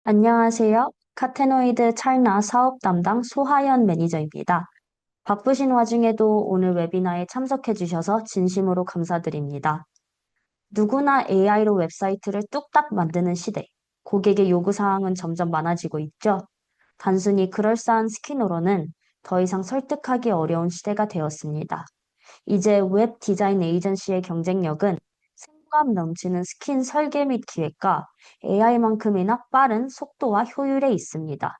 안녕하세요. 카테노이드 찰나 사업 담당 소하연 매니저입니다. 바쁘신 와중에도 오늘 웨비나에 참석해 주셔서 진심으로 감사드립니다. 누구나 AI로 웹사이트를 뚝딱 만드는 시대. 고객의 요구사항은 점점 많아지고 있죠. 단순히 그럴싸한 스킨으로는 더 이상 설득하기 어려운 시대가 되었습니다. 이제 웹 디자인 에이전시의 경쟁력은 생감 넘치는 스킨 설계 및 기획과 AI만큼이나 빠른 속도와 효율에 있습니다.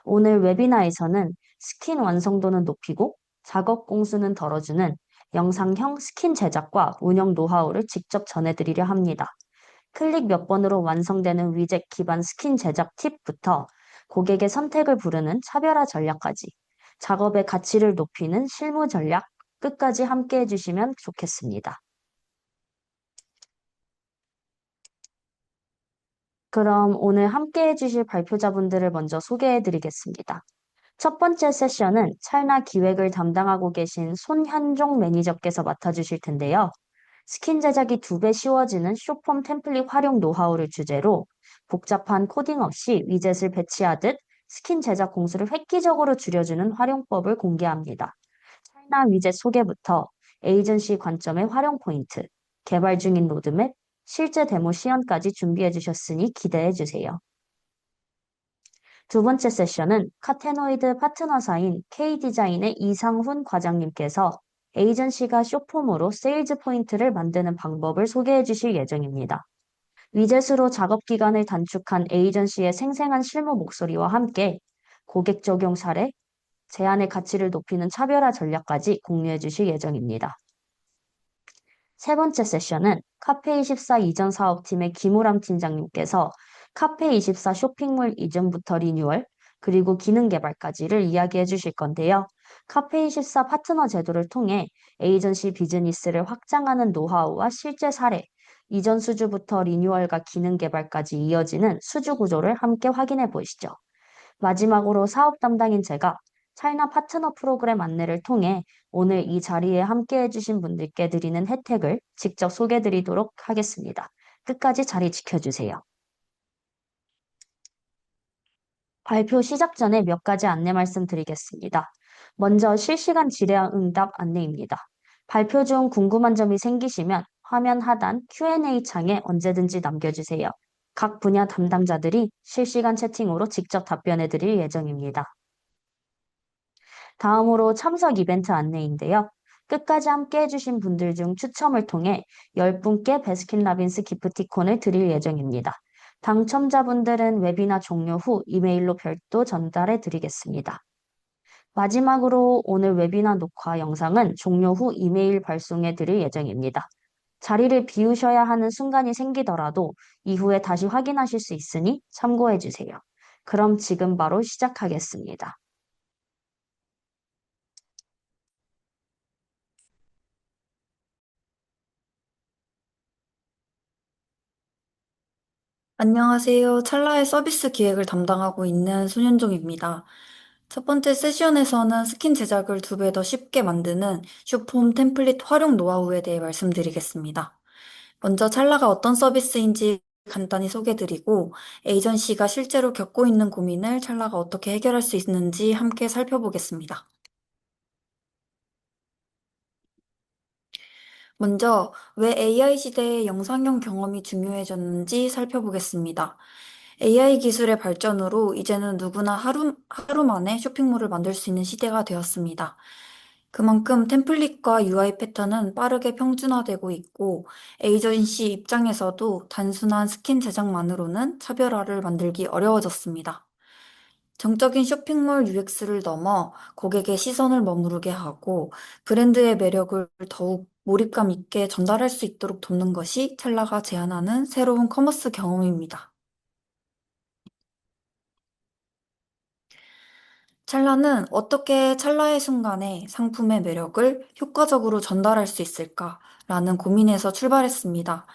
오늘 웨비나에서는 스킨 완성도는 높이고 작업 공수는 덜어주는 영상형 스킨 제작과 운영 노하우를 직접 전해드리려 합니다. 클릭 몇 번으로 완성되는 위젯 기반 스킨 제작 팁부터 고객의 선택을 부르는 차별화 전략까지 작업의 가치를 높이는 실무 전략 끝까지 함께 해주시면 좋겠습니다. 그럼 오늘 함께 해주실 발표자분들을 먼저 소개해 드리겠습니다. 첫 번째 세션은 찰나 기획을 담당하고 계신 손현종 매니저께서 맡아주실 텐데요. 스킨 제작이 2배 쉬워지는 쇼폼 템플릿 활용 노하우를 주제로 복잡한 코딩 없이 위젯을 배치하듯 스킨 제작 공수를 획기적으로 줄여주는 활용법을 공개합니다. 찰나 위젯 소개부터 에이전시 관점의 활용 포인트, 개발 중인 로드맵, 실제 데모 시연까지 준비해 주셨으니 기대해 주세요. 두 번째 세션은 카테노이드 파트너사인 K디자인의 이상훈 과장님께서 에이전시가 쇼폼으로 세일즈 포인트를 만드는 방법을 소개해 주실 예정입니다. 위젯으로 작업 기간을 단축한 에이전시의 생생한 실무 목소리와 함께 고객 적용 사례, 제안의 가치를 높이는 차별화 전략까지 공유해 주실 예정입니다. 세 번째 세션은 카페24 이전 사업팀의 김우람 팀장님께서 카페24 쇼핑몰 이전부터 리뉴얼, 그리고 기능 개발까지를 이야기해 주실 건데요. 카페24 파트너 제도를 통해 에이전시 비즈니스를 확장하는 노하우와 실제 사례, 이전 수주부터 리뉴얼과 기능 개발까지 이어지는 수주 구조를 함께 확인해 보시죠. 마지막으로 사업 담당인 제가 차이나 파트너 프로그램 안내를 통해 오늘 이 자리에 함께 해주신 분들께 드리는 혜택을 직접 소개해 드리도록 하겠습니다. 끝까지 자리 지켜주세요. 발표 시작 전에 몇 가지 안내 말씀드리겠습니다. 먼저 실시간 질의응 응답 안내입니다. 발표 중 궁금한 점이 생기시면 화면 하단 Q&A 창에 언제든지 남겨주세요. 각 분야 담당자들이 실시간 채팅으로 직접 답변해 드릴 예정입니다. 다음으로 참석 이벤트 안내인데요. 끝까지 함께 해주신 분들 중 추첨을 통해 10분께 베스킨라빈스 기프티콘을 드릴 예정입니다. 당첨자분들은 웨비나 종료 후 이메일로 별도 전달해 드리겠습니다. 마지막으로 오늘 웨비나 녹화 영상은 종료 후 이메일 발송해 드릴 예정입니다. 자리를 비우셔야 하는 순간이 생기더라도 이후에 다시 확인하실 수 있으니 참고해 주세요. 그럼 지금 바로 시작하겠습니다. 안녕하세요. 찰나의 서비스 기획을 담당하고 있는 손현종입니다. 첫 번째 세션에서는 스킨 제작을 2배 더 쉽게 만드는 쇼폼 템플릿 활용 노하우에 대해 말씀드리겠습니다. 먼저 찰나가 어떤 서비스인지 간단히 소개드리고 에이전시가 실제로 겪고 있는 고민을 찰나가 어떻게 해결할 수 있는지 함께 살펴보겠습니다. 먼저 왜 AI 시대에 영상형 경험이 중요해졌는지 살펴보겠습니다. AI 기술의 발전으로 이제는 누구나 하루 만에 쇼핑몰을 만들 수 있는 시대가 되었습니다. 그만큼 템플릿과 UI 패턴은 빠르게 평준화되고 있고 에이전시 입장에서도 단순한 스킨 제작만으로는 차별화를 만들기 어려워졌습니다. 정적인 쇼핑몰 UX를 넘어 고객의 시선을 머무르게 하고 브랜드의 매력을 더욱 몰입감 있게 전달할 수 있도록 돕는 것이 찰나가 제안하는 새로운 커머스 경험입니다. 찰나는 어떻게 찰나의 순간에 상품의 매력을 효과적으로 전달할 수 있을까라는 고민에서 출발했습니다.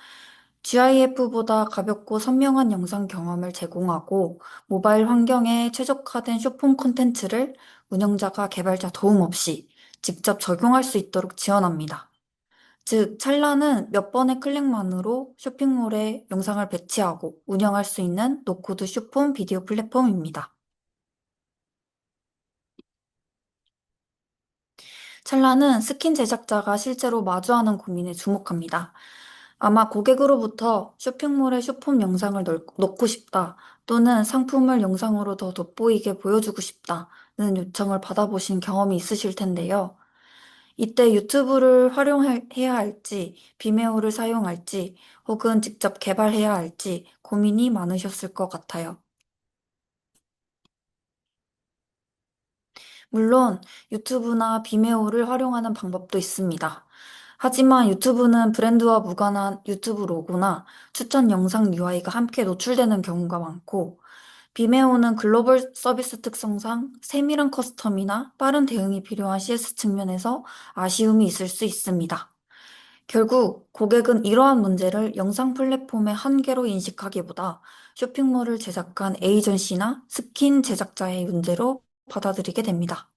GIF보다 가볍고 선명한 영상 경험을 제공하고 모바일 환경에 최적화된 쇼폼 콘텐츠를 운영자가 개발자 도움 없이 직접 적용할 수 있도록 지원합니다. 즉, 찰나는 몇 번의 클릭만으로 쇼핑몰에 영상을 배치하고 운영할 수 있는 노코드 쇼폼 비디오 플랫폼입니다. 찰나는 스킨 제작자가 실제로 마주하는 고민에 주목합니다. 아마 고객으로부터 쇼핑몰에 쇼폼 영상을 넣고 싶다 또는 상품을 영상으로 더 돋보이게 보여주고 싶다는 요청을 받아보신 경험이 있으실 텐데요. 이때 유튜브를 활용해야 할지, 비메오를 사용할지, 혹은 직접 개발해야 할지 고민이 많으셨을 것 같아요. 물론 유튜브나 비메오를 활용하는 방법도 있습니다. 하지만 유튜브는 브랜드와 무관한 유튜브 로고나 추천 영상 UI가 함께 노출되는 경우가 많고, 비메오는 글로벌 서비스 특성상 세밀한 커스텀이나 빠른 대응이 필요한 CS 측면에서 아쉬움이 있을 수 있습니다. 결국 고객은 이러한 문제를 영상 플랫폼의 한계로 인식하기보다 쇼핑몰을 제작한 에이전시나 스킨 제작자의 문제로 받아들이게 됩니다.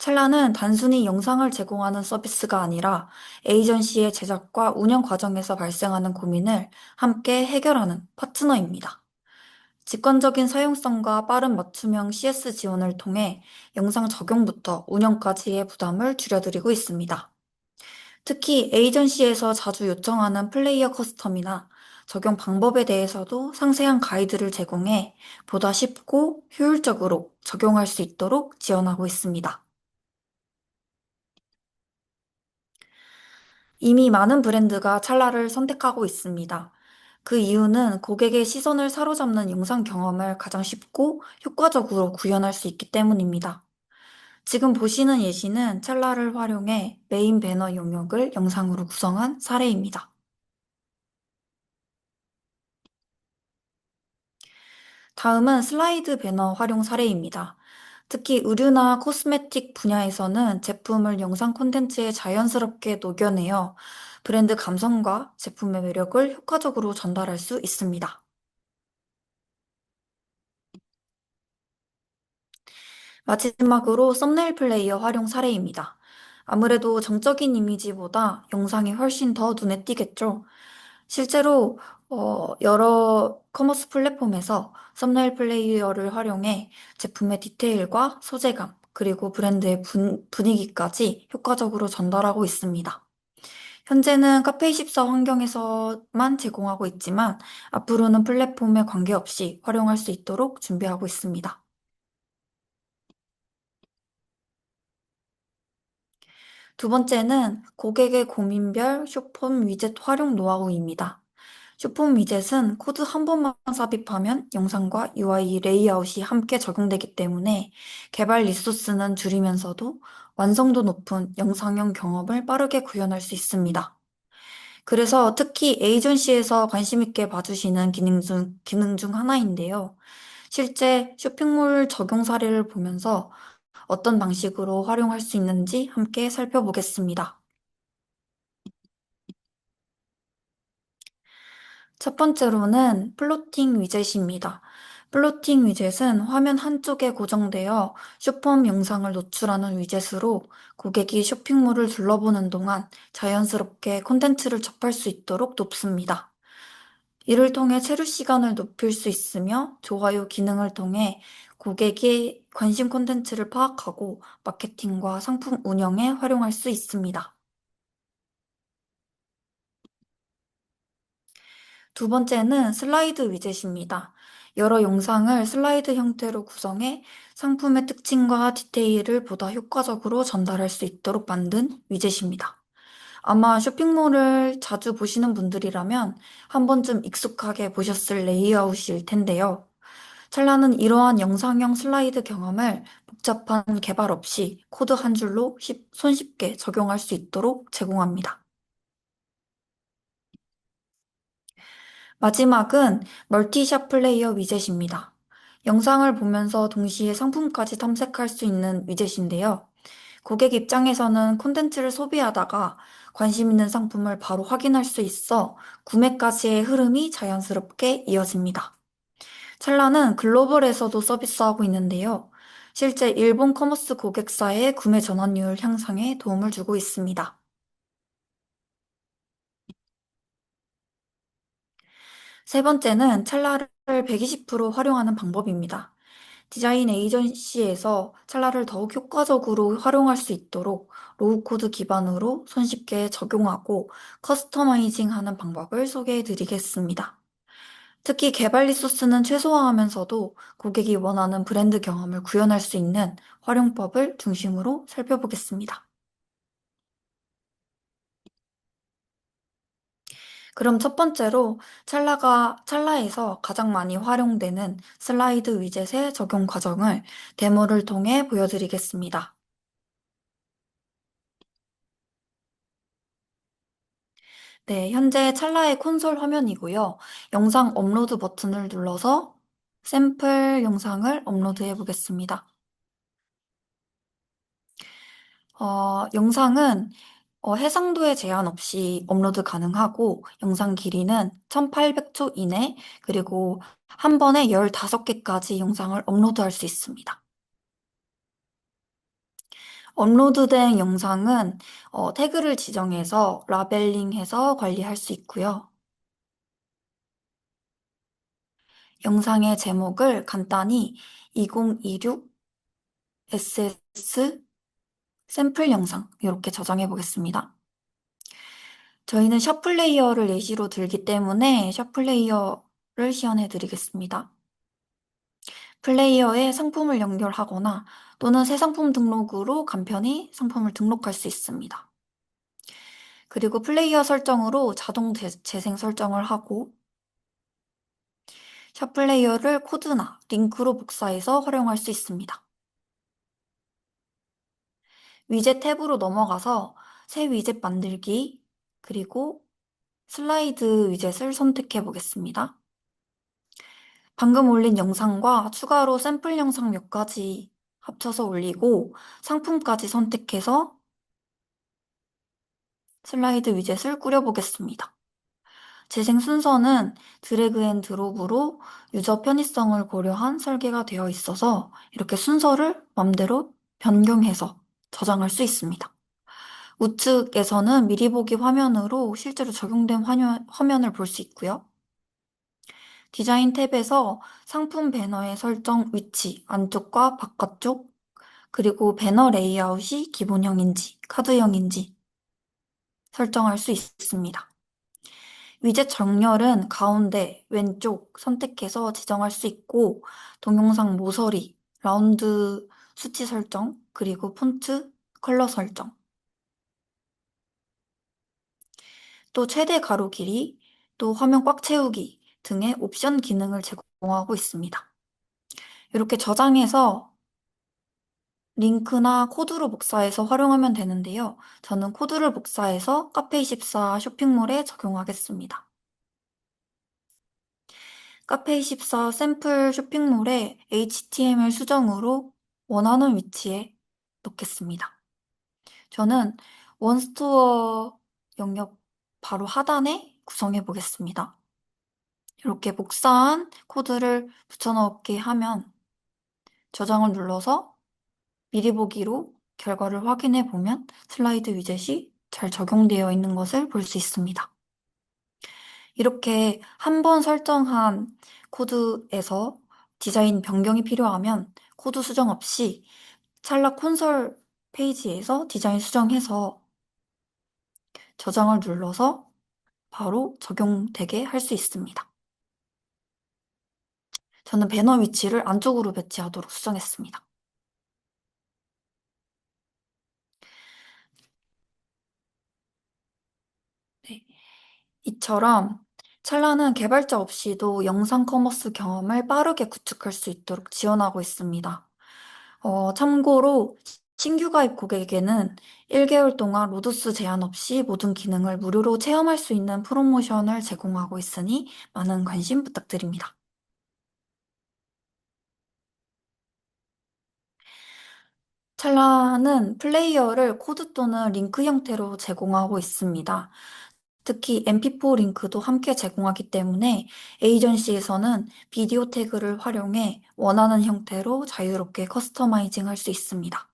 찰나는 단순히 영상을 제공하는 서비스가 아니라 에이전시의 제작과 운영 과정에서 발생하는 고민을 함께 해결하는 파트너입니다. 직관적인 사용성과 빠른 맞춤형 CS 지원을 통해 영상 적용부터 운영까지의 부담을 줄여드리고 있습니다. 특히 에이전시에서 자주 요청하는 플레이어 커스텀이나 적용 방법에 대해서도 상세한 가이드를 제공해 보다 쉽고 효율적으로 적용할 수 있도록 지원하고 있습니다. 이미 많은 브랜드가 찰나를 선택하고 있습니다. 그 이유는 고객의 시선을 사로잡는 영상 경험을 가장 쉽고 효과적으로 구현할 수 있기 때문입니다. 지금 보시는 예시는 찰나를 활용해 메인 배너 영역을 영상으로 구성한 사례입니다. 다음은 슬라이드 배너 활용 사례입니다. 특히 의류나 코스메틱 분야에서는 제품을 영상 콘텐츠에 자연스럽게 녹여내어 브랜드 감성과 제품의 매력을 효과적으로 전달할 수 있습니다. 마지막으로 썸네일 플레이어 활용 사례입니다. 아무래도 정적인 이미지보다 영상이 훨씬 더 눈에 띄겠죠? 실제로 여러 커머스 플랫폼에서 썸네일 플레이어를 활용해 제품의 디테일과 소재감, 그리고 브랜드의 분위기까지 효과적으로 전달하고 있습니다. 현재는 카페24 환경에서만 제공하고 있지만 앞으로는 플랫폼에 관계없이 활용할 수 있도록 준비하고 있습니다. 두 번째는 고객의 고민별 쇼폼 위젯 활용 노하우입니다. 쇼폼 위젯은 코드 한 번만 삽입하면 영상과 UI 레이아웃이 함께 적용되기 때문에 개발 리소스는 줄이면서도 완성도 높은 영상형 경험을 빠르게 구현할 수 있습니다. 그래서 특히 에이전시에서 관심 있게 봐주시는 기능 중 하나인데요. 실제 쇼핑몰 적용 사례를 보면서 어떤 방식으로 활용할 수 있는지 함께 살펴보겠습니다. 첫 번째로는 플로팅 위젯입니다. 플로팅 위젯은 화면 한쪽에 고정되어 쇼폼 영상을 노출하는 위젯으로 고객이 쇼핑몰을 둘러보는 동안 자연스럽게 콘텐츠를 접할 수 있도록 돕습니다. 이를 통해 체류 시간을 높일 수 있으며 좋아요 기능을 통해 고객의 관심 콘텐츠를 파악하고 마케팅과 상품 운영에 활용할 수 있습니다. 두 번째는 슬라이드 위젯입니다. 여러 영상을 슬라이드 형태로 구성해 상품의 특징과 디테일을 보다 효과적으로 전달할 수 있도록 만든 위젯입니다. 아마 쇼핑몰을 자주 보시는 분들이라면 한 번쯤 익숙하게 보셨을 레이아웃일 텐데요. 찰나는 이러한 영상형 슬라이드 경험을 복잡한 개발 없이 코드 한 줄로 손쉽게 적용할 수 있도록 제공합니다. 마지막은 멀티샵 플레이어 위젯입니다. 영상을 보면서 동시에 상품까지 탐색할 수 있는 위젯인데요. 고객 입장에서는 콘텐츠를 소비하다가 관심 있는 상품을 바로 확인할 수 있어 구매까지의 흐름이 자연스럽게 이어집니다. 찰나는 글로벌에서도 서비스하고 있는데요. 실제 일본 커머스 고객사의 구매 전환율 향상에 도움을 주고 있습니다. 세 번째는 찰나를 120% 활용하는 방법입니다. 디자인 에이전시에서 찰나를 더욱 효과적으로 활용할 수 있도록 로우코드 기반으로 손쉽게 적용하고 커스터마이징 하는 방법을 소개해 드리겠습니다. 특히 개발 리소스는 최소화하면서도 고객이 원하는 브랜드 경험을 구현할 수 있는 활용법을 중심으로 살펴보겠습니다. 그럼 첫 번째로 찰나에서 가장 많이 활용되는 슬라이드 위젯의 적용 과정을 데모를 통해 보여드리겠습니다. 네, 현재 찰나의 콘솔 화면이고요. 영상 업로드 버튼을 눌러서 샘플 영상을 업로드해 보겠습니다. 영상은 해상도에 제한 없이 업로드 가능하고 영상 길이는 1800초 이내 그리고 한 번에 15개까지 영상을 업로드할 수 있습니다. 업로드된 영상은 태그를 지정해서 라벨링해서 관리할 수 있고요. 영상의 제목을 간단히 2026 SS 샘플 영상 이렇게 저장해 보겠습니다. 저희는 샵플레이어를 예시로 들기 때문에 샵플레이어를 시연해 드리겠습니다. 플레이어에 상품을 연결하거나 또는 새 상품 등록으로 간편히 상품을 등록할 수 있습니다. 그리고 플레이어 설정으로 자동 재생 설정을 하고 샵플레이어를 코드나 링크로 복사해서 활용할 수 있습니다. 위젯 탭으로 넘어가서 새 위젯 만들기 그리고 슬라이드 위젯을 선택해 보겠습니다. 방금 올린 영상과 추가로 샘플 영상 몇 가지 합쳐서 올리고 상품까지 선택해서 슬라이드 위젯을 꾸려보겠습니다. 재생 순서는 드래그 앤 드롭으로 유저 편의성을 고려한 설계가 되어 있어서 이렇게 순서를 맘대로 변경해서 저장할 수 있습니다. 우측에서는 미리 보기 화면으로 실제로 적용된 화면을 볼 수 있고요. 디자인 탭에서 상품 배너의 설정 위치, 안쪽과 바깥쪽, 그리고 배너 레이아웃이 기본형인지, 카드형인지 설정할 수 있습니다. 위젯 정렬은 가운데, 왼쪽 선택해서 지정할 수 있고, 동영상 모서리, 라운드 수치 설정, 그리고 폰트, 컬러 설정, 또 최대 가로 길이, 또 화면 꽉 채우기 등의 옵션 기능을 제공하고 있습니다. 이렇게 저장해서 링크나 코드로 복사해서 활용하면 되는데요. 저는 코드를 복사해서 카페24 쇼핑몰에 적용하겠습니다. 카페24 샘플 쇼핑몰에 HTML 수정으로 원하는 위치에 놓겠습니다. 저는 원스토어 영역 바로 하단에 구성해 보겠습니다. 이렇게 복사한 코드를 붙여넣기 하면 저장을 눌러서 미리 보기로 결과를 확인해 보면 슬라이드 위젯이 잘 적용되어 있는 것을 볼 수 있습니다. 이렇게 한 번 설정한 코드에서 디자인 변경이 필요하면 코드 수정 없이 찰나 콘솔 페이지에서 디자인 수정해서 저장을 눌러서 바로 적용되게 할 수 있습니다. 저는 배너 위치를 안쪽으로 배치하도록 수정했습니다. 네. 이처럼 찰나는 개발자 없이도 영상 커머스 경험을 빠르게 구축할 수 있도록 지원하고 있습니다. 참고로 신규 가입 고객에게는 1개월 동안 로드스 제한 없이 모든 기능을 무료로 체험할 수 있는 프로모션을 제공하고 있으니 많은 관심 부탁드립니다. 찰나는 플레이어를 코드 또는 링크 형태로 제공하고 있습니다. 특히 MP4 링크도 함께 제공하기 때문에 에이전시에서는 비디오 태그를 활용해 원하는 형태로 자유롭게 커스터마이징 할 수 있습니다.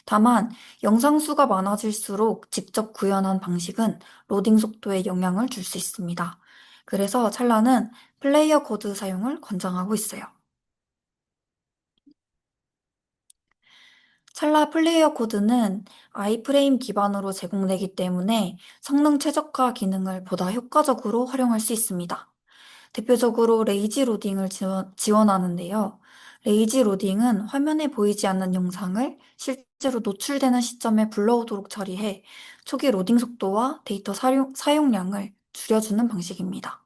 다만 영상 수가 많아질수록 직접 구현한 방식은 로딩 속도에 영향을 줄 수 있습니다. 그래서 찰나는 플레이어 코드 사용을 권장하고 있어요. 찰나 플레이어 코드는 아이프레임 기반으로 제공되기 때문에 성능 최적화 기능을 보다 효과적으로 활용할 수 있습니다. 대표적으로 레이지 로딩을 지원하는데요. 레이지 로딩은 화면에 보이지 않는 영상을 실제로 노출되는 시점에 불러오도록 처리해 초기 로딩 속도와 데이터 사용량을 줄여주는 방식입니다.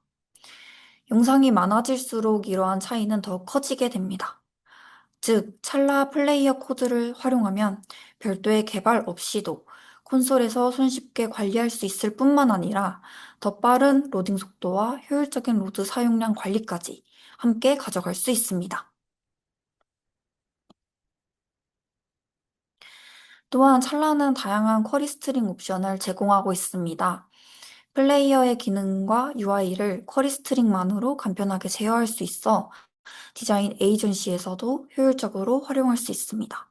영상이 많아질수록 이러한 차이는 더 커지게 됩니다. 즉, 찰나 플레이어 코드를 활용하면 별도의 개발 없이도 콘솔에서 손쉽게 관리할 수 있을 뿐만 아니라 더 빠른 로딩 속도와 효율적인 로드 사용량 관리까지 함께 가져갈 수 있습니다. 또한 찰나는 다양한 쿼리 스트링 옵션을 제공하고 있습니다. 플레이어의 기능과 UI를 쿼리 스트링만으로 간편하게 제어할 수 있어 디자인 에이전시에서도 효율적으로 활용할 수 있습니다.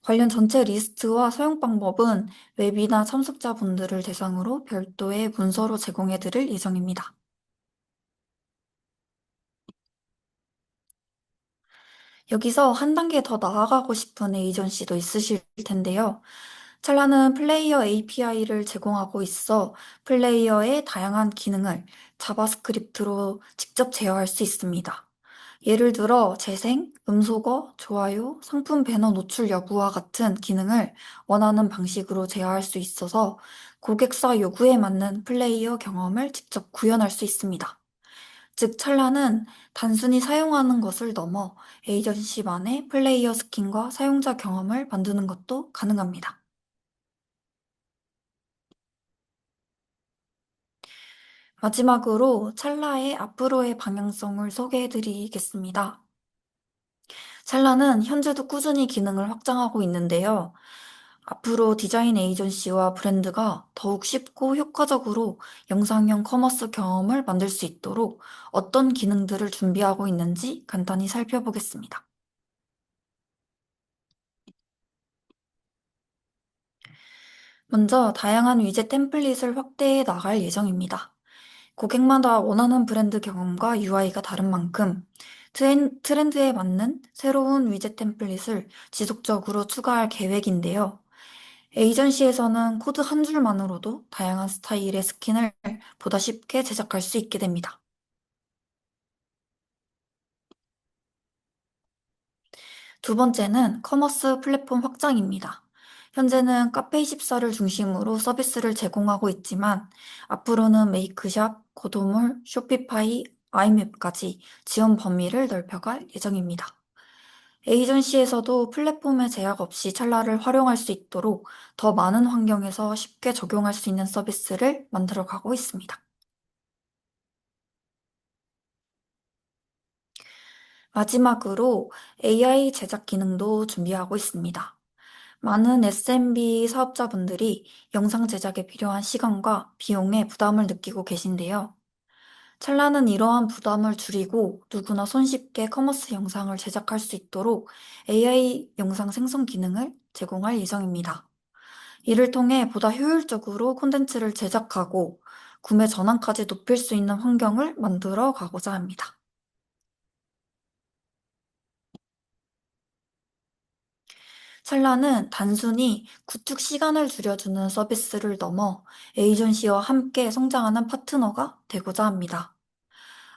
관련 전체 리스트와 사용 방법은 웹이나 참석자분들을 대상으로 별도의 문서로 제공해 드릴 예정입니다. 여기서 한 단계 더 나아가고 싶은 에이전시도 있으실 텐데요. 찰나는 플레이어 API를 제공하고 있어 플레이어의 다양한 기능을 자바스크립트로 직접 제어할 수 있습니다. 예를 들어 재생, 음소거, 좋아요, 상품 배너 노출 여부와 같은 기능을 원하는 방식으로 제어할 수 있어서 고객사 요구에 맞는 플레이어 경험을 직접 구현할 수 있습니다. 즉, 찰나는 단순히 사용하는 것을 넘어 에이전시만의 플레이어 스킨과 사용자 경험을 만드는 것도 가능합니다. 마지막으로 찰나의 앞으로의 방향성을 소개해 드리겠습니다. 찰나는 현재도 꾸준히 기능을 확장하고 있는데요. 앞으로 디자인 에이전시와 브랜드가 더욱 쉽고 효과적으로 영상형 커머스 경험을 만들 수 있도록 어떤 기능들을 준비하고 있는지 간단히 살펴보겠습니다. 먼저 다양한 위젯 템플릿을 확대해 나갈 예정입니다. 고객마다 원하는 브랜드 경험과 UI가 다른 만큼 트렌드에 맞는 새로운 위젯 템플릿을 지속적으로 추가할 계획인데요. 에이전시에서는 코드 한 줄만으로도 다양한 스타일의 스킨을 보다 쉽게 제작할 수 있게 됩니다. 두 번째는 커머스 플랫폼 확장입니다. 현재는 카페24를 중심으로 서비스를 제공하고 있지만 앞으로는 메이크샵, 고도몰, 쇼피파이, 아이맵까지 지원 범위를 넓혀갈 예정입니다. 에이전시에서도 플랫폼의 제약 없이 찰나를 활용할 수 있도록 더 많은 환경에서 쉽게 적용할 수 있는 서비스를 만들어 가고 있습니다. 마지막으로 AI 제작 기능도 준비하고 있습니다. 많은 SMB 사업자분들이 영상 제작에 필요한 시간과 비용에 부담을 느끼고 계신데요. 찰나는 이러한 부담을 줄이고 누구나 손쉽게 커머스 영상을 제작할 수 있도록 AI 영상 생성 기능을 제공할 예정입니다. 이를 통해 보다 효율적으로 콘텐츠를 제작하고 구매 전환까지 높일 수 있는 환경을 만들어 가고자 합니다. 찰나는 단순히 구축 시간을 줄여주는 서비스를 넘어 에이전시와 함께 성장하는 파트너가 되고자 합니다.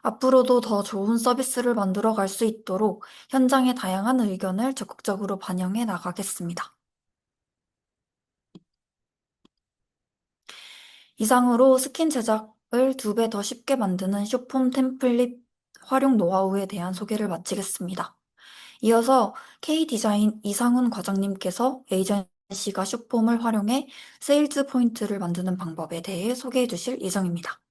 앞으로도 더 좋은 서비스를 만들어 갈 수 있도록 현장의 다양한 의견을 적극적으로 반영해 나가겠습니다. 이상으로 스킨 제작을 2배 더 쉽게 만드는 쇼폼 템플릿 활용 노하우에 대한 소개를 마치겠습니다. 이어서 K디자인 이상훈 과장님께서 에이전시가 쇼폼을 활용해 세일즈 포인트를 만드는 방법에 대해 소개해 주실 예정입니다.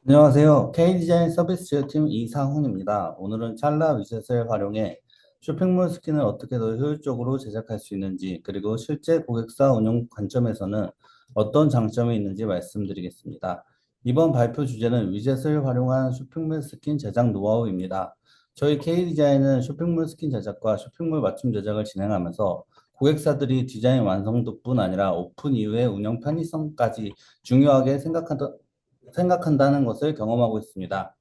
안녕하세요. K디자인 서비스 지원팀 이상훈입니다. 오늘은 찰나 위젯을 활용해 쇼핑몰 스킨을 어떻게 더 효율적으로 제작할 수 있는지, 그리고 실제 고객사 운영 관점에서는 어떤 장점이 있는지 말씀드리겠습니다. 이번 발표 주제는 위젯을 활용한 쇼핑몰 스킨 제작 노하우입니다. 저희 K디자인은 쇼핑몰 스킨 제작과 쇼핑몰 맞춤 제작을 진행하면서 고객사들이 디자인 완성도뿐 아니라 오픈 이후의 운영 편의성까지 중요하게 생각한다는 것을 경험하고 있습니다.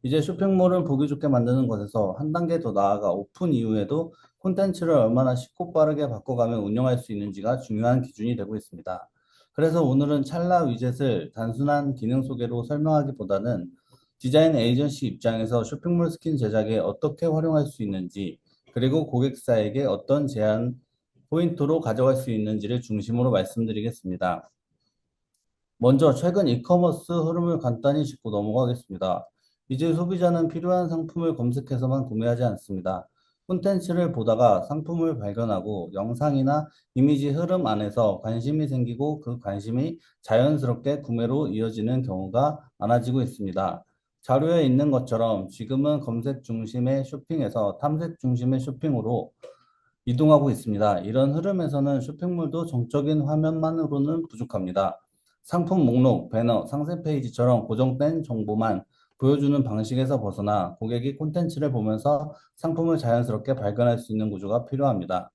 이제 쇼핑몰을 보기 좋게 만드는 것에서 한 단계 더 나아가 오픈 이후에도 콘텐츠를 얼마나 쉽고 빠르게 바꿔가며 운영할 수 있는지가 중요한 기준이 되고 있습니다. 그래서 오늘은 찰나 위젯을 단순한 기능 소개로 설명하기보다는 디자인 에이전시 입장에서 쇼핑몰 스킨 제작에 어떻게 활용할 수 있는지, 그리고 고객사에게 어떤 제한 포인트로 가져갈 수 있는지를 중심으로 말씀드리겠습니다. 먼저 최근 이커머스 흐름을 간단히 짚고 넘어가겠습니다. 이제 소비자는 필요한 상품을 검색해서만 구매하지 않습니다. 콘텐츠를 보다가 상품을 발견하고 영상이나 이미지 흐름 안에서 관심이 생기고 그 관심이 자연스럽게 구매로 이어지는 경우가 많아지고 있습니다. 자료에 있는 것처럼 지금은 검색 중심의 쇼핑에서 탐색 중심의 쇼핑으로 이동하고 있습니다. 이런 흐름에서는 쇼핑몰도 정적인 화면만으로는 부족합니다. 상품 목록, 배너, 상세 페이지처럼 고정된 정보만 보여주는 방식에서 벗어나 고객이 콘텐츠를 보면서 상품을 자연스럽게 발견할 수 있는 구조가 필요합니다.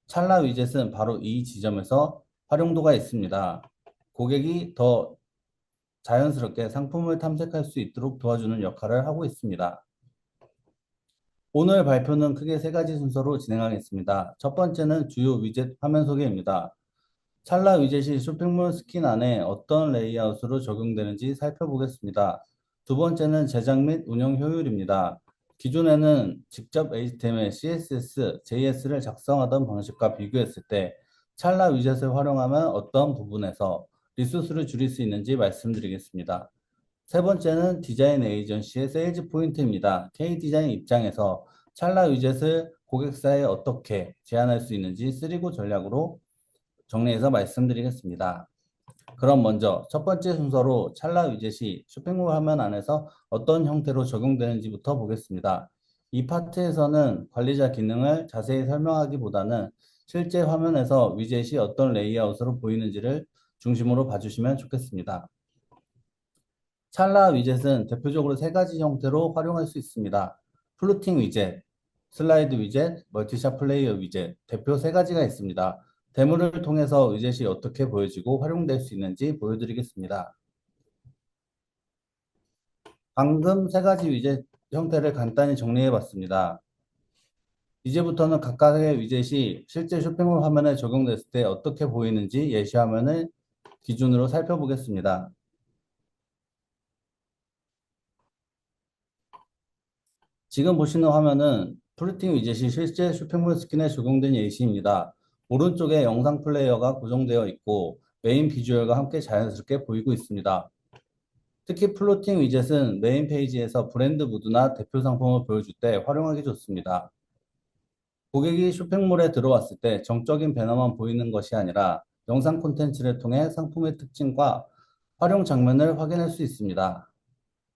찰나 위젯은 바로 이 지점에서 활용도가 있습니다. 고객이 더 자연스럽게 상품을 탐색할 수 있도록 도와주는 역할을 하고 있습니다. 오늘 발표는 크게 세 가지 순서로 진행하겠습니다. 첫 번째는 주요 위젯 화면 소개입니다. 찰나 위젯이 쇼핑몰 스킨 안에 어떤 레이아웃으로 적용되는지 살펴보겠습니다. 두 번째는 제작 및 운영 효율입니다. 기존에는 직접 HTML, CSS, JS를 작성하던 방식과 비교했을 때 찰나 위젯을 활용하면 어떤 부분에서 리소스를 줄일 수 있는지 말씀드리겠습니다. 세 번째는 디자인 에이전시의 세일즈 포인트입니다. K디자인 입장에서 찰나 위젯을 고객사에 어떻게 제안할 수 있는지 3고 전략으로 정리해서 말씀드리겠습니다. 그럼 먼저 첫 번째 순서로 찰나 위젯이 쇼핑몰 화면 안에서 어떤 형태로 적용되는지부터 보겠습니다. 이 파트에서는 관리자 기능을 자세히 설명하기보다는 실제 화면에서 위젯이 어떤 레이아웃으로 보이는지를 중심으로 봐주시면 좋겠습니다. 찰나 위젯은 대표적으로 세 가지 형태로 활용할 수 있습니다. 플루팅 위젯, 슬라이드 위젯, 멀티샷 플레이어 위젯, 대표 세 가지가 있습니다. 데모를 통해서 위젯이 어떻게 보여지고 활용될 수 있는지 보여드리겠습니다. 방금 세 가지 위젯 형태를 간단히 정리해 봤습니다. 이제부터는 각각의 위젯이 실제 쇼핑몰 화면에 적용됐을 때 어떻게 보이는지 예시 화면을 기준으로 살펴보겠습니다. 지금 보시는 화면은 플루팅 위젯이 실제 쇼핑몰 스킨에 적용된 예시입니다. 오른쪽에 영상 플레이어가 고정되어 있고 메인 비주얼과 함께 자연스럽게 보이고 있습니다. 특히 플로팅 위젯은 메인 페이지에서 브랜드 무드나 대표 상품을 보여줄 때 활용하기 좋습니다. 고객이 쇼핑몰에 들어왔을 때 정적인 배너만 보이는 것이 아니라 영상 콘텐츠를 통해 상품의 특징과 활용 장면을 확인할 수 있습니다.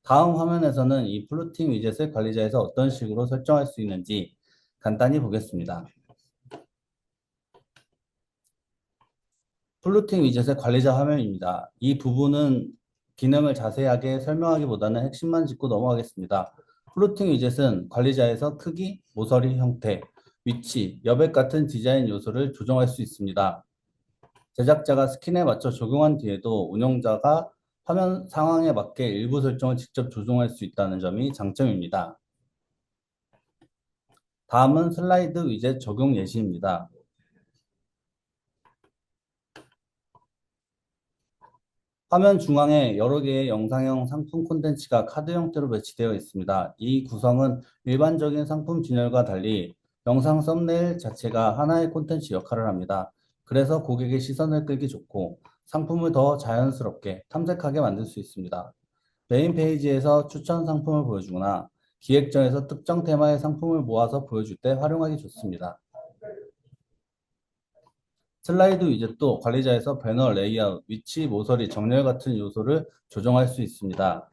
다음 화면에서는 이 플로팅 위젯을 관리자에서 어떤 식으로 설정할 수 있는지 간단히 보겠습니다. 플로팅 위젯의 관리자 화면입니다. 이 부분은 기능을 자세하게 설명하기보다는 핵심만 짚고 넘어가겠습니다. 플로팅 위젯은 관리자에서 크기, 모서리 형태, 위치, 여백 같은 디자인 요소를 조정할 수 있습니다. 제작자가 스킨에 맞춰 적용한 뒤에도 운영자가 화면 상황에 맞게 일부 설정을 직접 조정할 수 있다는 점이 장점입니다. 다음은 슬라이드 위젯 적용 예시입니다. 화면 중앙에 여러 개의 영상형 상품 콘텐츠가 카드 형태로 배치되어 있습니다. 이 구성은 일반적인 상품 진열과 달리 영상 썸네일 자체가 하나의 콘텐츠 역할을 합니다. 그래서 고객의 시선을 끌기 좋고 상품을 더 자연스럽게 탐색하게 만들 수 있습니다. 메인 페이지에서 추천 상품을 보여주거나 기획전에서 특정 테마의 상품을 모아서 보여줄 때 활용하기 좋습니다. 슬라이드 위젯도 관리자에서 배너 레이아웃, 위치, 모서리, 정렬 같은 요소를 조정할 수 있습니다.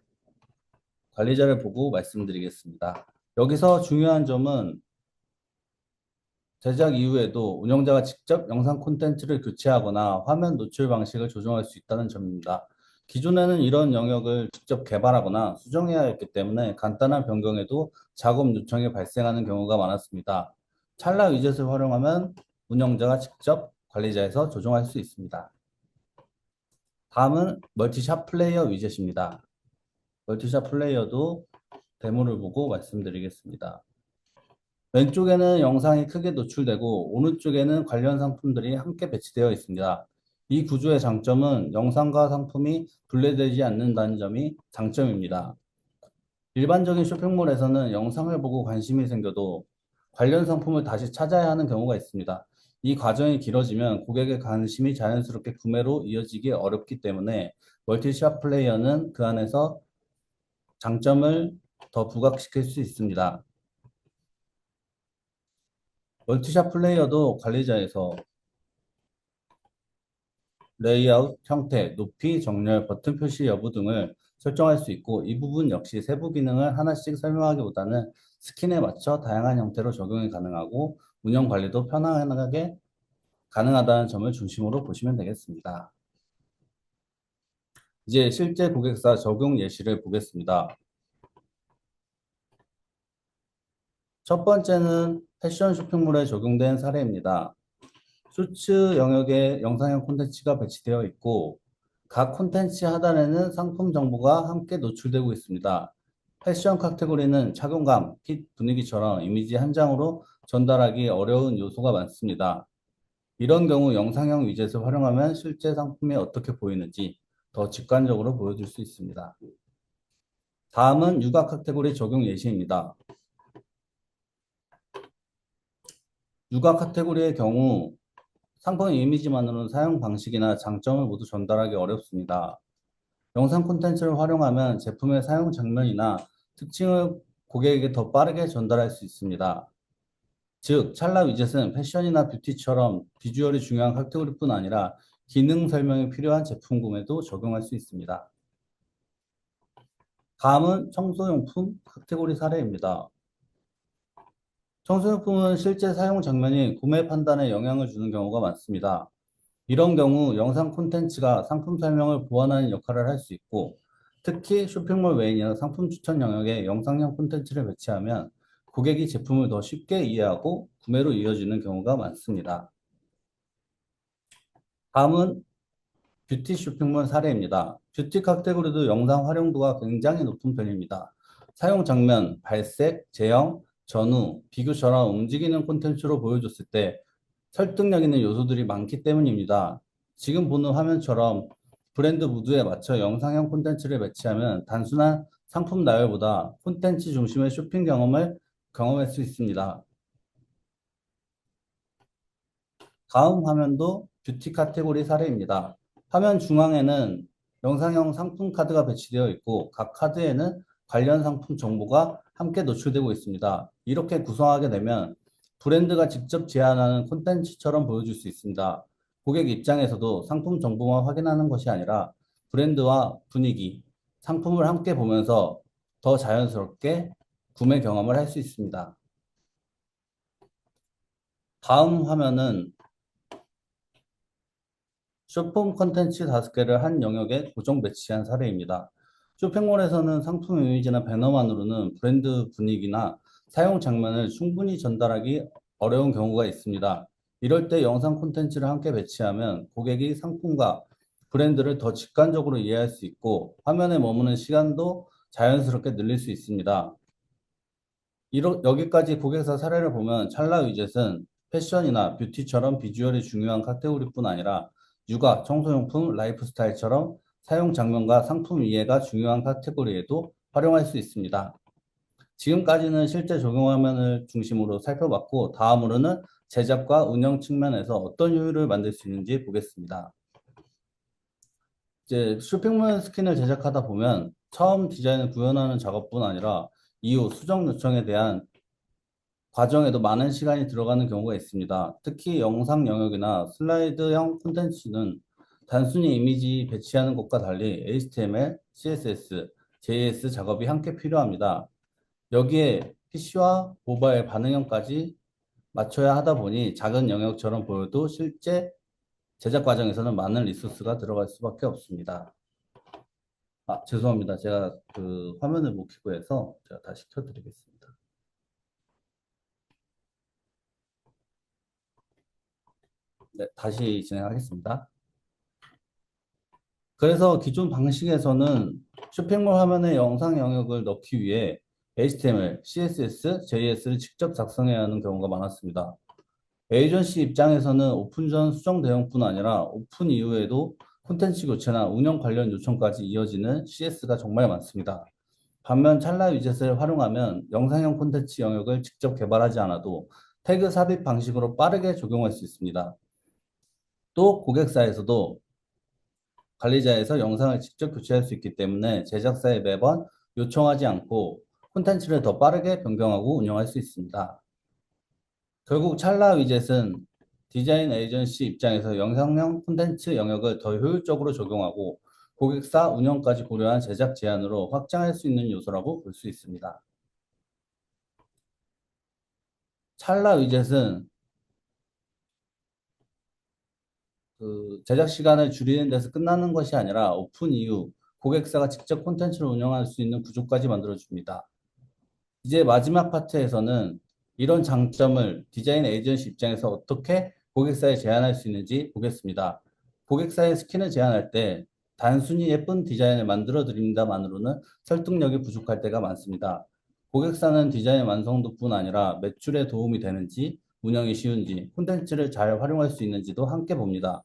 관리자를 보고 말씀드리겠습니다. 여기서 중요한 점은 제작 이후에도 운영자가 직접 영상 콘텐츠를 교체하거나 화면 노출 방식을 조정할 수 있다는 점입니다. 기존에는 이런 영역을 직접 개발하거나 수정해야 했기 때문에 간단한 변경에도 작업 요청이 발생하는 경우가 많았습니다. 찰나 위젯을 활용하면 운영자가 직접 관리자에서 조정할 수 있습니다. 다음은 멀티샷 플레이어 위젯입니다. 멀티샷 플레이어도 데모를 보고 말씀드리겠습니다. 왼쪽에는 영상이 크게 노출되고 오른쪽에는 관련 상품들이 함께 배치되어 있습니다. 이 구조의 장점은 영상과 상품이 분리되지 않는다는 점이 장점입니다. 일반적인 쇼핑몰에서는 영상을 보고 관심이 생겨도 관련 상품을 다시 찾아야 하는 경우가 있습니다. 이 과정이 길어지면 고객의 관심이 자연스럽게 구매로 이어지기 어렵기 때문에 멀티샷 플레이어는 그 안에서 장점을 더 부각시킬 수 있습니다. 멀티샷 플레이어도 관리자에서 레이아웃, 형태, 높이, 정렬, 버튼 표시 여부 등을 설정할 수 있고 이 부분 역시 세부 기능을 하나씩 설명하기보다는 스킨에 맞춰 다양한 형태로 적용이 가능하고 운영 관리도 편안하게 가능하다는 점을 중심으로 보시면 되겠습니다. 이제 실제 고객사 적용 예시를 보겠습니다. 첫 번째는 패션 쇼핑몰에 적용된 사례입니다. 쇼츠 영역에 영상형 콘텐츠가 배치되어 있고 각 콘텐츠 하단에는 상품 정보가 함께 노출되고 있습니다. 패션 카테고리는 착용감, 핏, 분위기처럼 이미지 한 장으로 전달하기 어려운 요소가 많습니다. 이런 경우 영상형 위젯을 활용하면 실제 상품이 어떻게 보이는지 더 직관적으로 보여줄 수 있습니다. 다음은 육아 카테고리 적용 예시입니다. 육아 카테고리의 경우 상품 이미지만으로는 사용 방식이나 장점을 모두 전달하기 어렵습니다. 영상 콘텐츠를 활용하면 제품의 사용 장면이나 특징을 고객에게 더 빠르게 전달할 수 있습니다. 즉, 찰나 위젯은 패션이나 뷰티처럼 비주얼이 중요한 카테고리뿐 아니라 기능 설명이 필요한 제품 구매도 적용할 수 있습니다. 다음은 청소용품 카테고리 사례입니다. 청소용품은 실제 사용 장면이 구매 판단에 영향을 주는 경우가 많습니다. 이런 경우 영상 콘텐츠가 상품 설명을 보완하는 역할을 할 수 있고 특히 쇼핑몰 외이나 상품 추천 영역에 영상형 콘텐츠를 배치하면 고객이 제품을 더 쉽게 이해하고 구매로 이어지는 경우가 많습니다. 다음은 뷰티 쇼핑몰 사례입니다. 뷰티 카테고리도 영상 활용도가 굉장히 높은 편입니다. 사용 장면, 발색, 제형, 전후, 비교처럼 움직이는 콘텐츠로 보여줬을 때 설득력 있는 요소들이 많기 때문입니다. 지금 보는 화면처럼 브랜드 무드에 맞춰 영상형 콘텐츠를 배치하면 단순한 상품 나열보다 콘텐츠 중심의 쇼핑 경험을 경험할 수 있습니다. 다음 화면도 뷰티 카테고리 사례입니다. 화면 중앙에는 영상형 상품 카드가 배치되어 있고 각 카드에는 관련 상품 정보가 함께 노출되고 있습니다. 이렇게 구성하게 되면 브랜드가 직접 제안하는 콘텐츠처럼 보여줄 수 있습니다. 고객 입장에서도 상품 정보만 확인하는 것이 아니라 브랜드와 분위기, 상품을 함께 보면서 더 자연스럽게 구매 경험을 할 수 있습니다. 다음 화면은 쇼폼 콘텐츠 5개를 한 영역에 고정 배치한 사례입니다. 쇼핑몰에서는 상품 이미지나 배너만으로는 브랜드 분위기나 사용 장면을 충분히 전달하기 어려운 경우가 있습니다. 이럴 때 영상 콘텐츠를 함께 배치하면 고객이 상품과 브랜드를 더 직관적으로 이해할 수 있고 화면에 머무는 시간도 자연스럽게 늘릴 수 있습니다. 여기까지 고객사 사례를 보면 찰나 위젯은 패션이나 뷰티처럼 비주얼이 중요한 카테고리뿐 아니라 육아, 청소용품, 라이프스타일처럼 사용 장면과 상품 이해가 중요한 카테고리에도 활용할 수 있습니다. 지금까지는 실제 적용 화면을 중심으로 살펴봤고 다음으로는 제작과 운영 측면에서 어떤 효율을 만들 수 있는지 보겠습니다. 이제 쇼핑몰 스킨을 제작하다 보면 처음 디자인을 구현하는 작업뿐 아니라 이후 수정 요청에 대한 과정에도 많은 시간이 들어가는 경우가 있습니다. 특히 영상 영역이나 슬라이드형 콘텐츠는 단순히 이미지 배치하는 것과 달리 HTML, CSS, JS 작업이 함께 필요합니다. 여기에 PC와 모바일 반응형까지 맞춰야 하다 보니 작은 영역처럼 보여도 실제 제작 과정에서는 많은 리소스가 들어갈 수밖에 없습니다. 죄송합니다. 제가 그 화면을 못 켜고 해서 제가 다시 켜드리겠습니다. 네, 다시 진행하겠습니다. 그래서 기존 방식에서는 쇼핑몰 화면에 영상 영역을 넣기 위해 HTML, CSS, JS를 직접 작성해야 하는 경우가 많았습니다. 에이전시 입장에서는 오픈 전 수정 대응뿐 아니라 오픈 이후에도 콘텐츠 교체나 운영 관련 요청까지 이어지는 CS가 정말 많습니다. 반면 찰나 위젯을 활용하면 영상형 콘텐츠 영역을 직접 개발하지 않아도 태그 삽입 방식으로 빠르게 적용할 수 있습니다. 또 고객사에서도 관리자에서 영상을 직접 교체할 수 있기 때문에 제작사에 매번 요청하지 않고 콘텐츠를 더 빠르게 변경하고 운영할 수 있습니다. 결국 찰나 위젯은 디자인 에이전시 입장에서 영상형 콘텐츠 영역을 더 효율적으로 적용하고 고객사 운영까지 고려한 제작 제안으로 확장할 수 있는 요소라고 볼 수 있습니다. 찰나 위젯은 제작 시간을 줄이는 데서 끝나는 것이 아니라 오픈 이후 고객사가 직접 콘텐츠를 운영할 수 있는 구조까지 만들어줍니다. 이제 마지막 파트에서는 이런 장점을 디자인 에이전시 입장에서 어떻게 고객사에 제안할 수 있는지 보겠습니다. 고객사의 스킨을 제안할 때 단순히 예쁜 디자인을 만들어 드린다만으로는 설득력이 부족할 때가 많습니다. 고객사는 디자인 완성도뿐 아니라 매출에 도움이 되는지, 운영이 쉬운지, 콘텐츠를 잘 활용할 수 있는지도 함께 봅니다.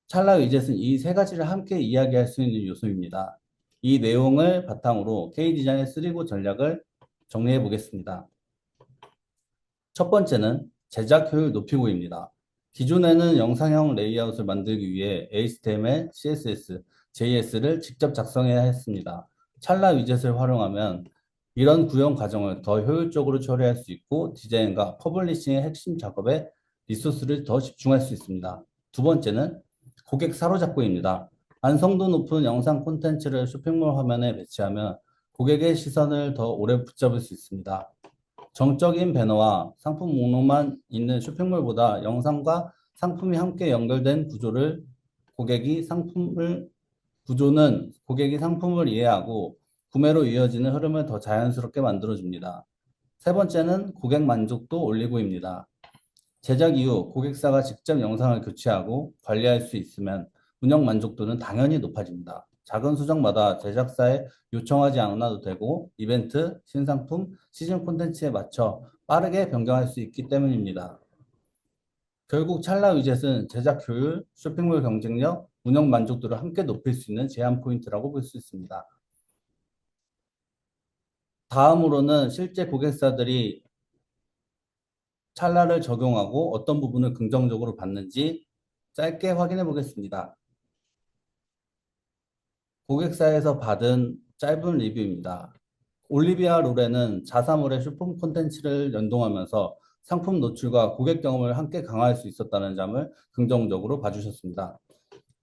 찰나 위젯은 이 세 가지를 함께 이야기할 수 있는 요소입니다. 이 내용을 바탕으로 K디자인의 3고 전략을 정리해 보겠습니다. 첫 번째는 제작 효율 높이고입니다. 기존에는 영상형 레이아웃을 만들기 위해 HTML, CSS, JS를 직접 작성해야 했습니다. 찰나 위젯을 활용하면 이런 구현 과정을 더 효율적으로 처리할 수 있고 디자인과 퍼블리싱의 핵심 작업에 리소스를 더 집중할 수 있습니다. 두 번째는 고객 사로잡고입니다. 완성도 높은 영상 콘텐츠를 쇼핑몰 화면에 배치하면 고객의 시선을 더 오래 붙잡을 수 있습니다. 정적인 배너와 상품 목록만 있는 쇼핑몰보다 영상과 상품이 함께 연결된 구조는 고객이 상품을 이해하고 구매로 이어지는 흐름을 더 자연스럽게 만들어줍니다. 세 번째는 고객 만족도 올리고입니다. 제작 이후 고객사가 직접 영상을 교체하고 관리할 수 있으면 운영 만족도는 당연히 높아집니다. 작은 수정마다 제작사에 요청하지 않아도 되고 이벤트, 신상품, 시즌 콘텐츠에 맞춰 빠르게 변경할 수 있기 때문입니다. 결국 찰나 위젯은 제작 효율, 쇼핑몰 경쟁력, 운영 만족도를 함께 높일 수 있는 제한 포인트라고 볼 수 있습니다. 다음으로는 실제 고객사들이 찰나를 적용하고 어떤 부분을 긍정적으로 봤는지 짧게 확인해 보겠습니다. 고객사에서 받은 짧은 리뷰입니다. 올리비아 롤에는 자사몰의 쇼핑 콘텐츠를 연동하면서 상품 노출과 고객 경험을 함께 강화할 수 있었다는 점을 긍정적으로 봐주셨습니다.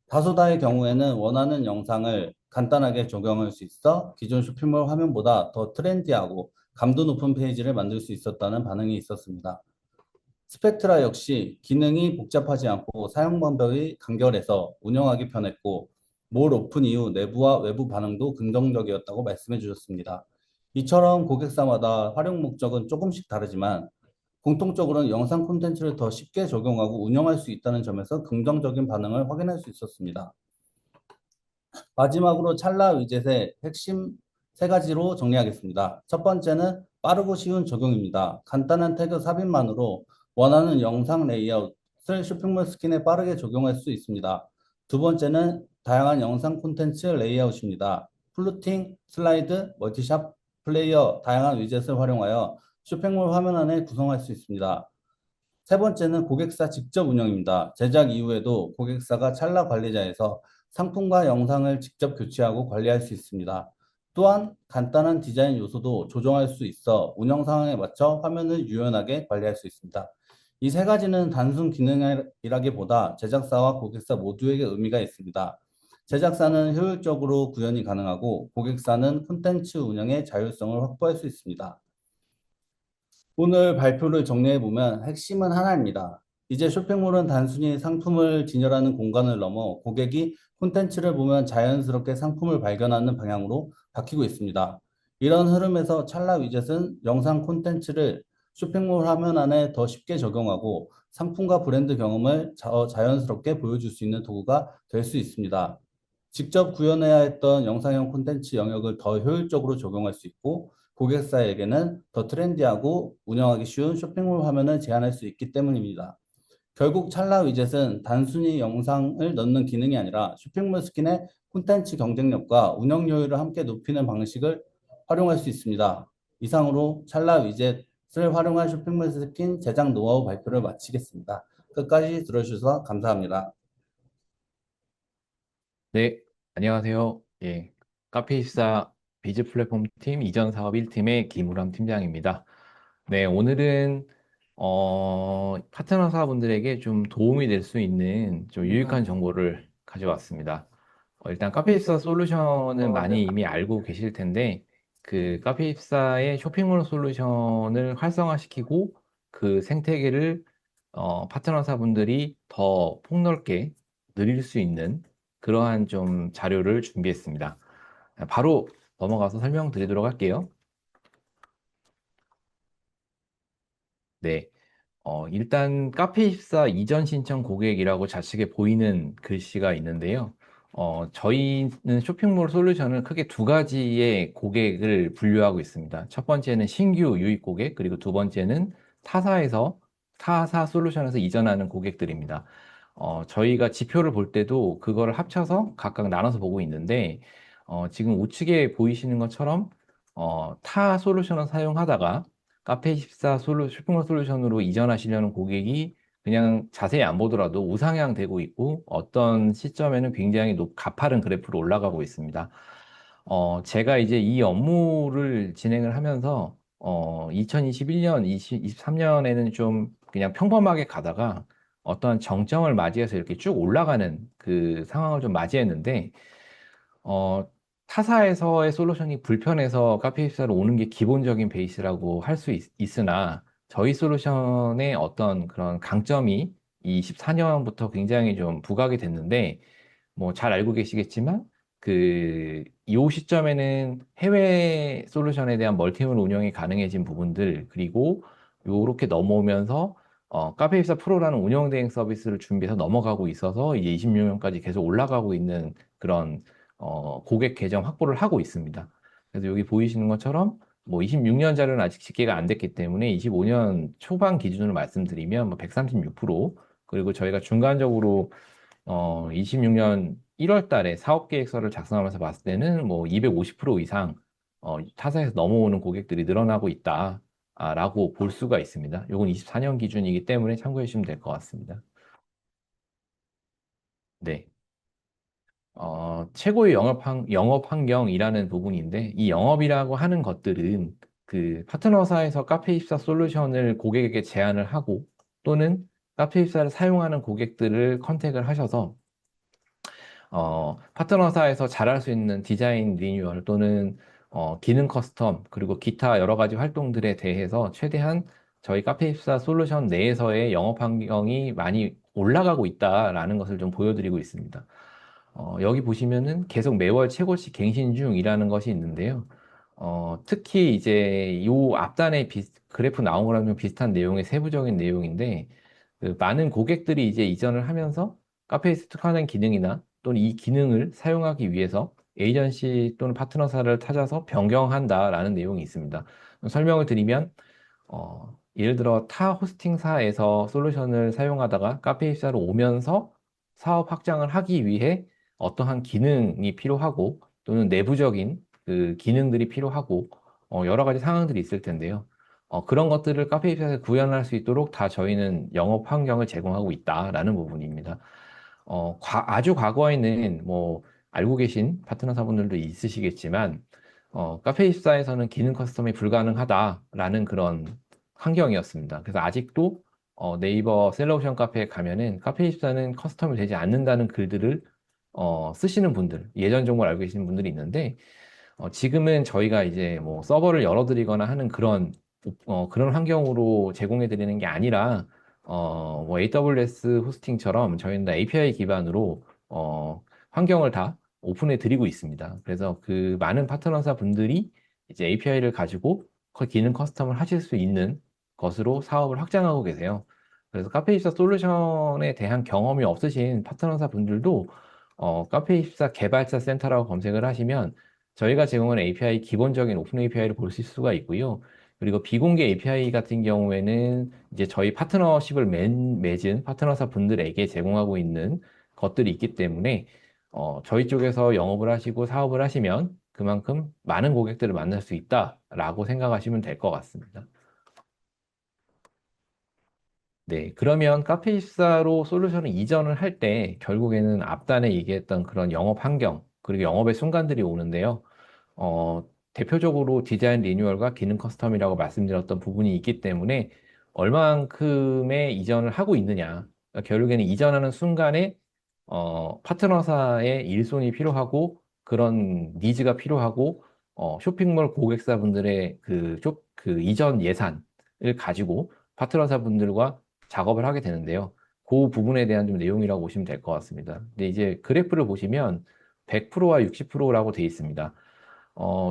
다소다의 경우에는 원하는 영상을 간단하게 적용할 수 있어 기존 쇼핑몰 화면보다 더 트렌디하고 감도 높은 페이지를 만들 수 있었다는 반응이 있었습니다. 스펙트라 역시 기능이 복잡하지 않고 사용 방법이 간결해서 운영하기 편했고 몰 오픈 이후 내부와 외부 반응도 긍정적이었다고 말씀해 주셨습니다. 이처럼 고객사마다 활용 목적은 조금씩 다르지만 공통적으로는 영상 콘텐츠를 더 쉽게 적용하고 운영할 수 있다는 점에서 긍정적인 반응을 확인할 수 있었습니다. 마지막으로 찰나 위젯의 핵심 세 가지로 정리하겠습니다. 첫 번째는 빠르고 쉬운 적용입니다. 간단한 태그 삽입만으로 원하는 영상 레이아웃을 쇼핑몰 스킨에 빠르게 적용할 수 있습니다. 두 번째는 다양한 영상 콘텐츠 레이아웃입니다. 플루팅, 슬라이드, 멀티샵, 플레이어, 다양한 위젯을 활용하여 쇼핑몰 화면 안에 구성할 수 있습니다. 세 번째는 고객사 직접 운영입니다. 제작 이후에도 고객사가 찰나 관리자에서 상품과 영상을 직접 교체하고 관리할 수 있습니다. 또한 간단한 디자인 요소도 조정할 수 있어 운영 상황에 맞춰 화면을 유연하게 관리할 수 있습니다. 이 세 가지는 단순 기능이라기보다 제작사와 고객사 모두에게 의미가 있습니다. 제작사는 효율적으로 구현이 가능하고 고객사는 콘텐츠 운영의 자율성을 확보할 수 있습니다. 오늘 발표를 정리해보면 핵심은 하나입니다. 이제 쇼핑몰은 단순히 상품을 진열하는 공간을 넘어 고객이 콘텐츠를 보면 자연스럽게 상품을 발견하는 방향으로 바뀌고 있습니다. 이런 흐름에서 찰나 위젯은 영상 콘텐츠를 쇼핑몰 화면 안에 더 쉽게 적용하고 상품과 브랜드 경험을 자연스럽게 보여줄 수 있는 도구가 될 수 있습니다. 직접 구현해야 했던 영상형 콘텐츠 영역을 더 효율적으로 적용할 수 있고 고객사에게는 더 트렌디하고 운영하기 쉬운 쇼핑몰 화면을 제안할 수 있기 때문입니다. 결국 찰나 위젯은 단순히 영상을 넣는 기능이 아니라 쇼핑몰 스킨의 콘텐츠 경쟁력과 운영 효율을 함께 높이는 방식을 활용할 수 있습니다. 이상으로 찰나 위젯을 활용한 쇼핑몰 스킨 제작 노하우 발표를 마치겠습니다. 끝까지 들어주셔서 감사합니다. 네, 안녕하세요. 예, 카페24 비즈 플랫폼 팀 이전 사업 1팀의 김우람 팀장입니다. 네, 오늘은 파트너사분들에게 좀 도움이 될 수 있는 좀 유익한 정보를 가져왔습니다. 일단 카페24 솔루션은 많이 이미 알고 계실 텐데 그 카페24의 쇼핑몰 솔루션을 활성화시키고 그 생태계를 파트너사분들이 더 폭넓게 늘릴 수 있는 그러한 좀 자료를 준비했습니다. 바로 넘어가서 설명드리도록 할게요. 네. 일단 카페24 이전 신청 고객이라고 좌측에 보이는 글씨가 있는데요. 저희는 쇼핑몰 솔루션을 크게 두 가지의 고객을 분류하고 있습니다. 첫 번째는 신규 유입 고객, 그리고 두 번째는 타사 솔루션에서 이전하는 고객들입니다. 저희가 지표를 볼 때도 그거를 합쳐서 각각 나눠서 보고 있는데, 지금 우측에 보이시는 것처럼, 타 솔루션을 사용하다가 카페24 쇼핑몰 솔루션으로 이전하시려는 고객이 그냥 자세히 안 보더라도 우상향 되고 있고 어떤 시점에는 굉장히 가파른 그래프로 올라가고 있습니다. 제가 이제 이 업무를 진행을 하면서 2021년, 23년에는 좀 그냥 평범하게 가다가 어떤 정점을 맞이해서 이렇게 쭉 올라가는 그 상황을 좀 맞이했는데 어, 타사에서의 솔루션이 불편해서 카페24로 오는 게 기본적인 베이스라고 할 수 있으나 저희 솔루션의 어떤 그런 강점이 이 24년부터 굉장히 좀 부각이 됐는데 뭐 잘 알고 계시겠지만 이 시점에는 해외 솔루션에 대한 멀티몰 운영이 가능해진 부분들 그리고 요렇게 넘어오면서 카페24 프로라는 운영 대행 서비스를 준비해서 넘어가고 있어서 이제 26년까지 계속 올라가고 있는 그런 고객 계정 확보를 하고 있습니다. 그래서 여기 보이시는 것처럼 뭐 26년 자료는 아직 집계가 안 됐기 때문에 25년 초반 기준으로 말씀드리면 뭐 136% 그리고 저희가 중간적으로 26년 1월 달에 사업 계획서를 작성하면서 봤을 때는 뭐 250% 이상 타사에서 넘어오는 고객들이 늘어나고 있다라고 볼 수가 있습니다. 이건 24년 기준이기 때문에 참고해 주시면 될 것 같습니다. 네. 최고의 영업 환경이라는 부분인데, 이 영업이라고 하는 것들은 그 파트너사에서 카페24 솔루션을 고객에게 제안을 하고, 또는 카페24를 사용하는 고객들을 컨택을 하셔서, 파트너사에서 잘할 수 있는 디자인 리뉴얼 또는 기능 커스텀, 그리고 기타 여러 가지 활동들에 대해서 최대한 저희 카페24 솔루션 내에서의 영업 환경이 많이 올라가고 있다라는 것을 좀 보여드리고 있습니다. 여기 보시면은 계속 매월 최고치 갱신 중이라는 것이 있는데요. 특히 이제 요 앞단에 그래프 나온 거랑 좀 비슷한 내용의 세부적인 내용인데, 그 많은 고객들이 이제 이전을 하면서 카페이스 특화된 기능이나 또는 이 기능을 사용하기 위해서 에이전시 또는 파트너사를 찾아서 변경한다라는 내용이 있습니다. 설명을 드리면, 예를 들어 타 호스팅사에서 솔루션을 사용하다가 카페24로 오면서 사업 확장을 하기 위해 어떠한 기능이 필요하고 또는 내부적인 그 기능들이 필요하고 여러 가지 상황들이 있을 텐데요. 그런 것들을 카페24에서 구현할 수 있도록 다 저희는 영업 환경을 제공하고 있다라는 부분입니다. 아주 과거에는 뭐 알고 계신 파트너사분들도 있으시겠지만 카페24에서는 기능 커스텀이 불가능하다라는 그런 환경이었습니다. 그래서 아직도 네이버 셀러오션 카페에 가면은 카페24는 커스텀이 되지 않는다는 글들을 쓰시는 분들, 예전 정보를 알고 계시는 분들이 있는데, 지금은 저희가 이제 뭐 서버를 열어드리거나 하는 그런 환경으로 제공해 드리는 게 아니라, 뭐 AWS 호스팅처럼 저희는 다 API 기반으로, 환경을 다 오픈해 드리고 있습니다. 그래서 그 많은 파트너사 분들이 이제 API를 가지고 기능 커스텀을 하실 수 있는 것으로 사업을 확장하고 계세요. 그래서 카페24 솔루션에 대한 경험이 없으신 파트너사 분들도 카페24 개발자 센터라고 검색을 하시면 저희가 제공하는 API, 기본적인 오픈 API를 보실 수가 있고요. 그리고 비공개 API 같은 경우에는 이제 저희 파트너십을 맺은 파트너사 분들에게 제공하고 있는 것들이 있기 때문에 저희 쪽에서 영업을 하시고 사업을 하시면 그만큼 많은 고객들을 만날 수 있다라고 생각하시면 될 것 같습니다. 네, 그러면 카페24로 솔루션을 이전을 할 때 결국에는 앞단에 얘기했던 그런 영업 환경, 그리고 영업의 순간들이 오는데요. 대표적으로 디자인 리뉴얼과 기능 커스텀이라고 말씀드렸던 부분이 있기 때문에 얼만큼의 이전을 하고 있느냐. 그러니까 결국에는 이전하는 순간에 파트너사의 일손이 필요하고 그런 니즈가 필요하고 쇼핑몰 고객사분들의 그 이전 예산을 가지고 파트너사분들과 작업을 하게 되는데요. 그 부분에 대한 좀 내용이라고 보시면 될 것 같습니다. 근데 이제 그래프를 보시면 100%와 60%라고 되어 있습니다.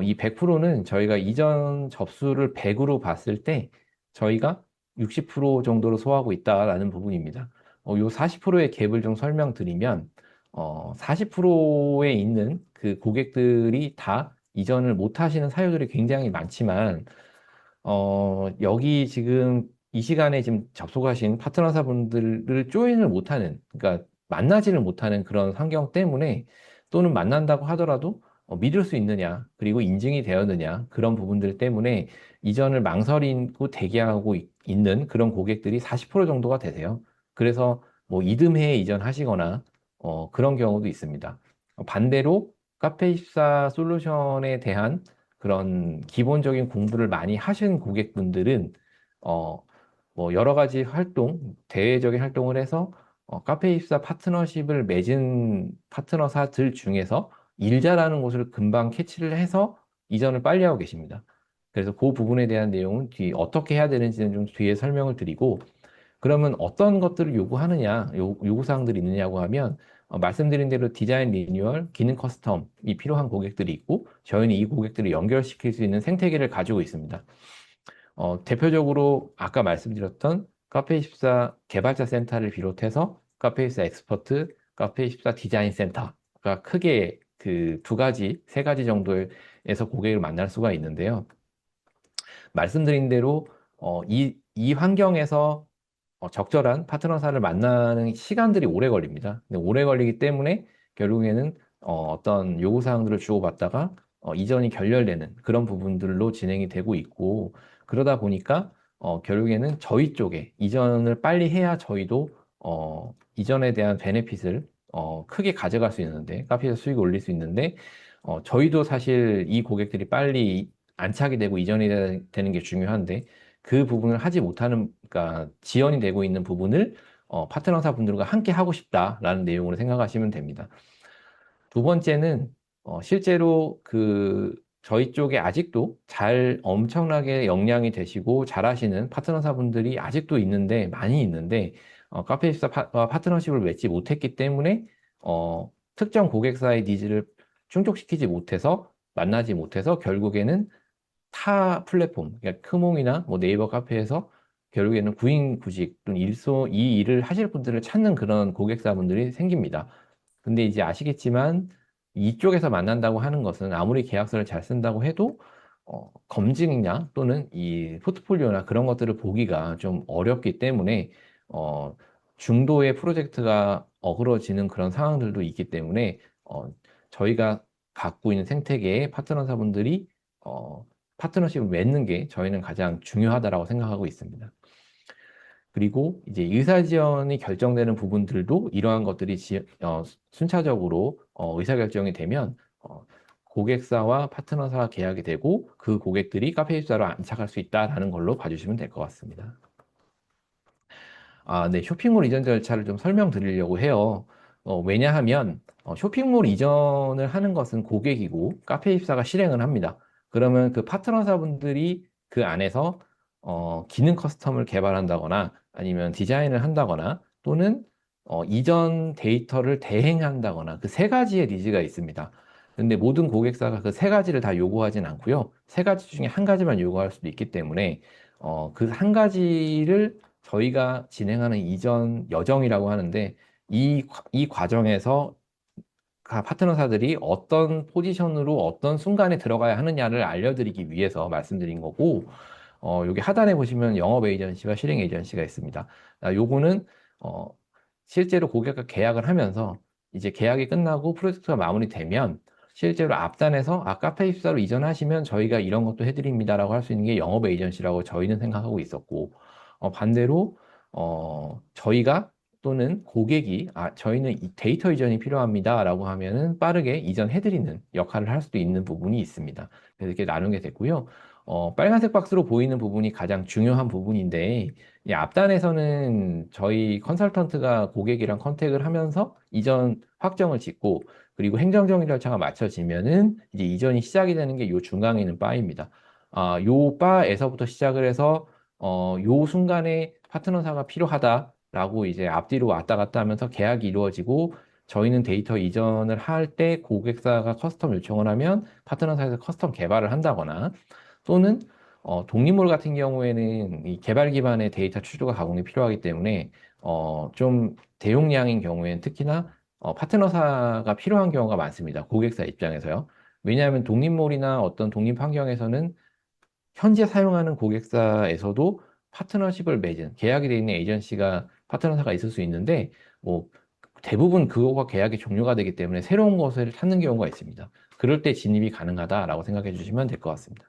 이 100%는 저희가 이전 접수를 100으로 봤을 때 저희가 60% 정도로 소화하고 있다라는 부분입니다. 요 40%의 갭을 좀 설명드리면, 40%에 있는 그 고객들이 다 이전을 못 하시는 사유들이 굉장히 많지만, 여기 지금 이 시간에 지금 접속하신 파트너사분들을 조인을 못하는, 그러니까 만나지를 못하는 그런 환경 때문에 또는 만난다고 하더라도 믿을 수 있느냐, 그리고 인증이 되었느냐, 그런 부분들 때문에 이전을 망설이고 대기하고 있는 그런 고객들이 40% 정도가 되세요. 그래서 뭐 이듬해에 이전하시거나 그런 경우도 있습니다. 반대로 카페24 솔루션에 대한 그런 기본적인 공부를 많이 하신 고객분들은 어, 뭐 여러 가지 활동, 대외적인 활동을 해서 카페24 파트너십을 맺은 파트너사들 중에서 일 잘하는 곳을 금방 캐치를 해서 이전을 빨리 하고 계십니다. 그래서 그 부분에 대한 내용은 어떻게 해야 되는지는 좀 뒤에 설명을 드리고 그러면 어떤 것들을 요구하느냐, 요구사항들이 있느냐고 하면 말씀드린 대로 디자인 리뉴얼, 기능 커스텀이 필요한 고객들이 있고 저희는 이 고객들을 연결시킬 수 있는 생태계를 가지고 있습니다. 대표적으로 아까 말씀드렸던 카페24 개발자 센터를 비롯해서 카페24 엑스퍼트, 카페24 디자인 센터가 크게 그 두 가지, 세 가지 정도에서 고객을 만날 수가 있는데요. 말씀드린 대로 이 환경에서 적절한 파트너사를 만나는 시간들이 오래 걸립니다. 근데 오래 걸리기 때문에 결국에는 어떤 요구사항들을 주고받다가 이전이 결렬되는 그런 부분들로 진행이 되고 있고 그러다 보니까 결국에는 저희 쪽에 이전을 빨리 해야 저희도 이전에 대한 베네핏을 크게 가져갈 수 있는데 카페에서 수익을 올릴 수 있는데 저희도 사실 이 고객들이 빨리 안착이 되고 이전이 되는 게 중요한데 그 부분을 하지 못하는, 그러니까 지연이 되고 있는 부분을 파트너사 분들과 함께 하고 싶다라는 내용으로 생각하시면 됩니다. 두 번째는 실제로 저희 쪽에 아직도 엄청나게 역량이 되시고 잘하시는 파트너사분들이 아직도 있는데 많이 있는데 카페24와 파트너십을 맺지 못했기 때문에 특정 고객사의 니즈를 충족시키지 못해서 만나지 못해서 결국에는 타 플랫폼, 그러니까 크몽이나 뭐 네이버 카페에서 결국에는 구인구직 또는 이 일을 하실 분들을 찾는 그런 고객사분들이 생깁니다. 근데 이제 아시겠지만 이쪽에서 만난다고 하는 것은 아무리 계약서를 잘 쓴다고 해도 검증이나 또는 이 포트폴리오나 그런 것들을 보기가 좀 어렵기 때문에 중도의 프로젝트가 어그러지는 그런 상황들도 있기 때문에 저희가 갖고 있는 생태계의 파트너사분들이 파트너십을 맺는 게 저희는 가장 중요하다라고 생각하고 있습니다. 그리고 이제 의사지원이 결정되는 부분들도 이러한 것들이 순차적으로 의사결정이 되면 고객사와 파트너사와 계약이 되고 그 고객들이 카페24로 안착할 수 있다라는 걸로 봐주시면 될 것 같습니다. 네, 쇼핑몰 이전 절차를 좀 설명드리려고 해요. 왜냐하면 쇼핑몰 이전을 하는 것은 고객이고 카페24가 실행을 합니다. 그러면 그 파트너사분들이 그 안에서 기능 커스텀을 개발한다거나 아니면 디자인을 한다거나 또는 이전 데이터를 대행한다거나 그 세 가지의 니즈가 있습니다. 근데 모든 고객사가 그 세 가지를 다 요구하진 않고요. 세 가지 중에 한 가지만 요구할 수도 있기 때문에 그 한 가지를 저희가 진행하는 이전 여정이라고 하는데 이 과정에서 파트너사들이 어떤 포지션으로 어떤 순간에 들어가야 하느냐를 알려드리기 위해서 말씀드린 거고, 여기 하단에 보시면 영업 에이전시와 실행 에이전시가 있습니다. 요거는, 어, 실제로 고객과 계약을 하면서 이제 계약이 끝나고 프로젝트가 마무리되면 실제로 앞단에서 카페24로 이전하시면 저희가 이런 것도 해드립니다라고 할 수 있는 게 영업 에이전시라고 저희는 생각하고 있었고, 반대로, 저희가 또는 고객이 저희는 이 데이터 이전이 필요합니다라고 하면은 빠르게 이전해드리는 역할을 할 수도 있는 부분이 있습니다. 그래서 이렇게 나누게 됐고요. 빨간색 박스로 보이는 부분이 가장 중요한 부분인데 이 앞단에서는 저희 컨설턴트가 고객이랑 컨택을 하면서 이전 확정을 짓고 그리고 행정적인 절차가 맞춰지면은 이제 이전이 시작이 되는 게 요 중앙에 있는 바입니다. 요 바에서부터 시작을 해서 요 순간에 파트너사가 필요하다라고 이제 앞뒤로 왔다 갔다 하면서 계약이 이루어지고 저희는 데이터 이전을 할 때 고객사가 커스텀 요청을 하면 파트너사에서 커스텀 개발을 한다거나 또는 독립몰 같은 경우에는 이 개발 기반의 데이터 추적과 가공이 필요하기 때문에 좀 대용량인 경우에는 특히나 파트너사가 필요한 경우가 많습니다. 고객사 입장에서요. 왜냐하면 독립몰이나 어떤 독립 환경에서는 현재 사용하는 고객사에서도 파트너십을 맺은 계약이 되어 있는 에이전시가 파트너사가 있을 수 있는데 뭐 대부분 그거가 계약이 종료가 되기 때문에 새로운 것을 찾는 경우가 있습니다. 그럴 때 진입이 가능하다라고 생각해 주시면 될 것 같습니다.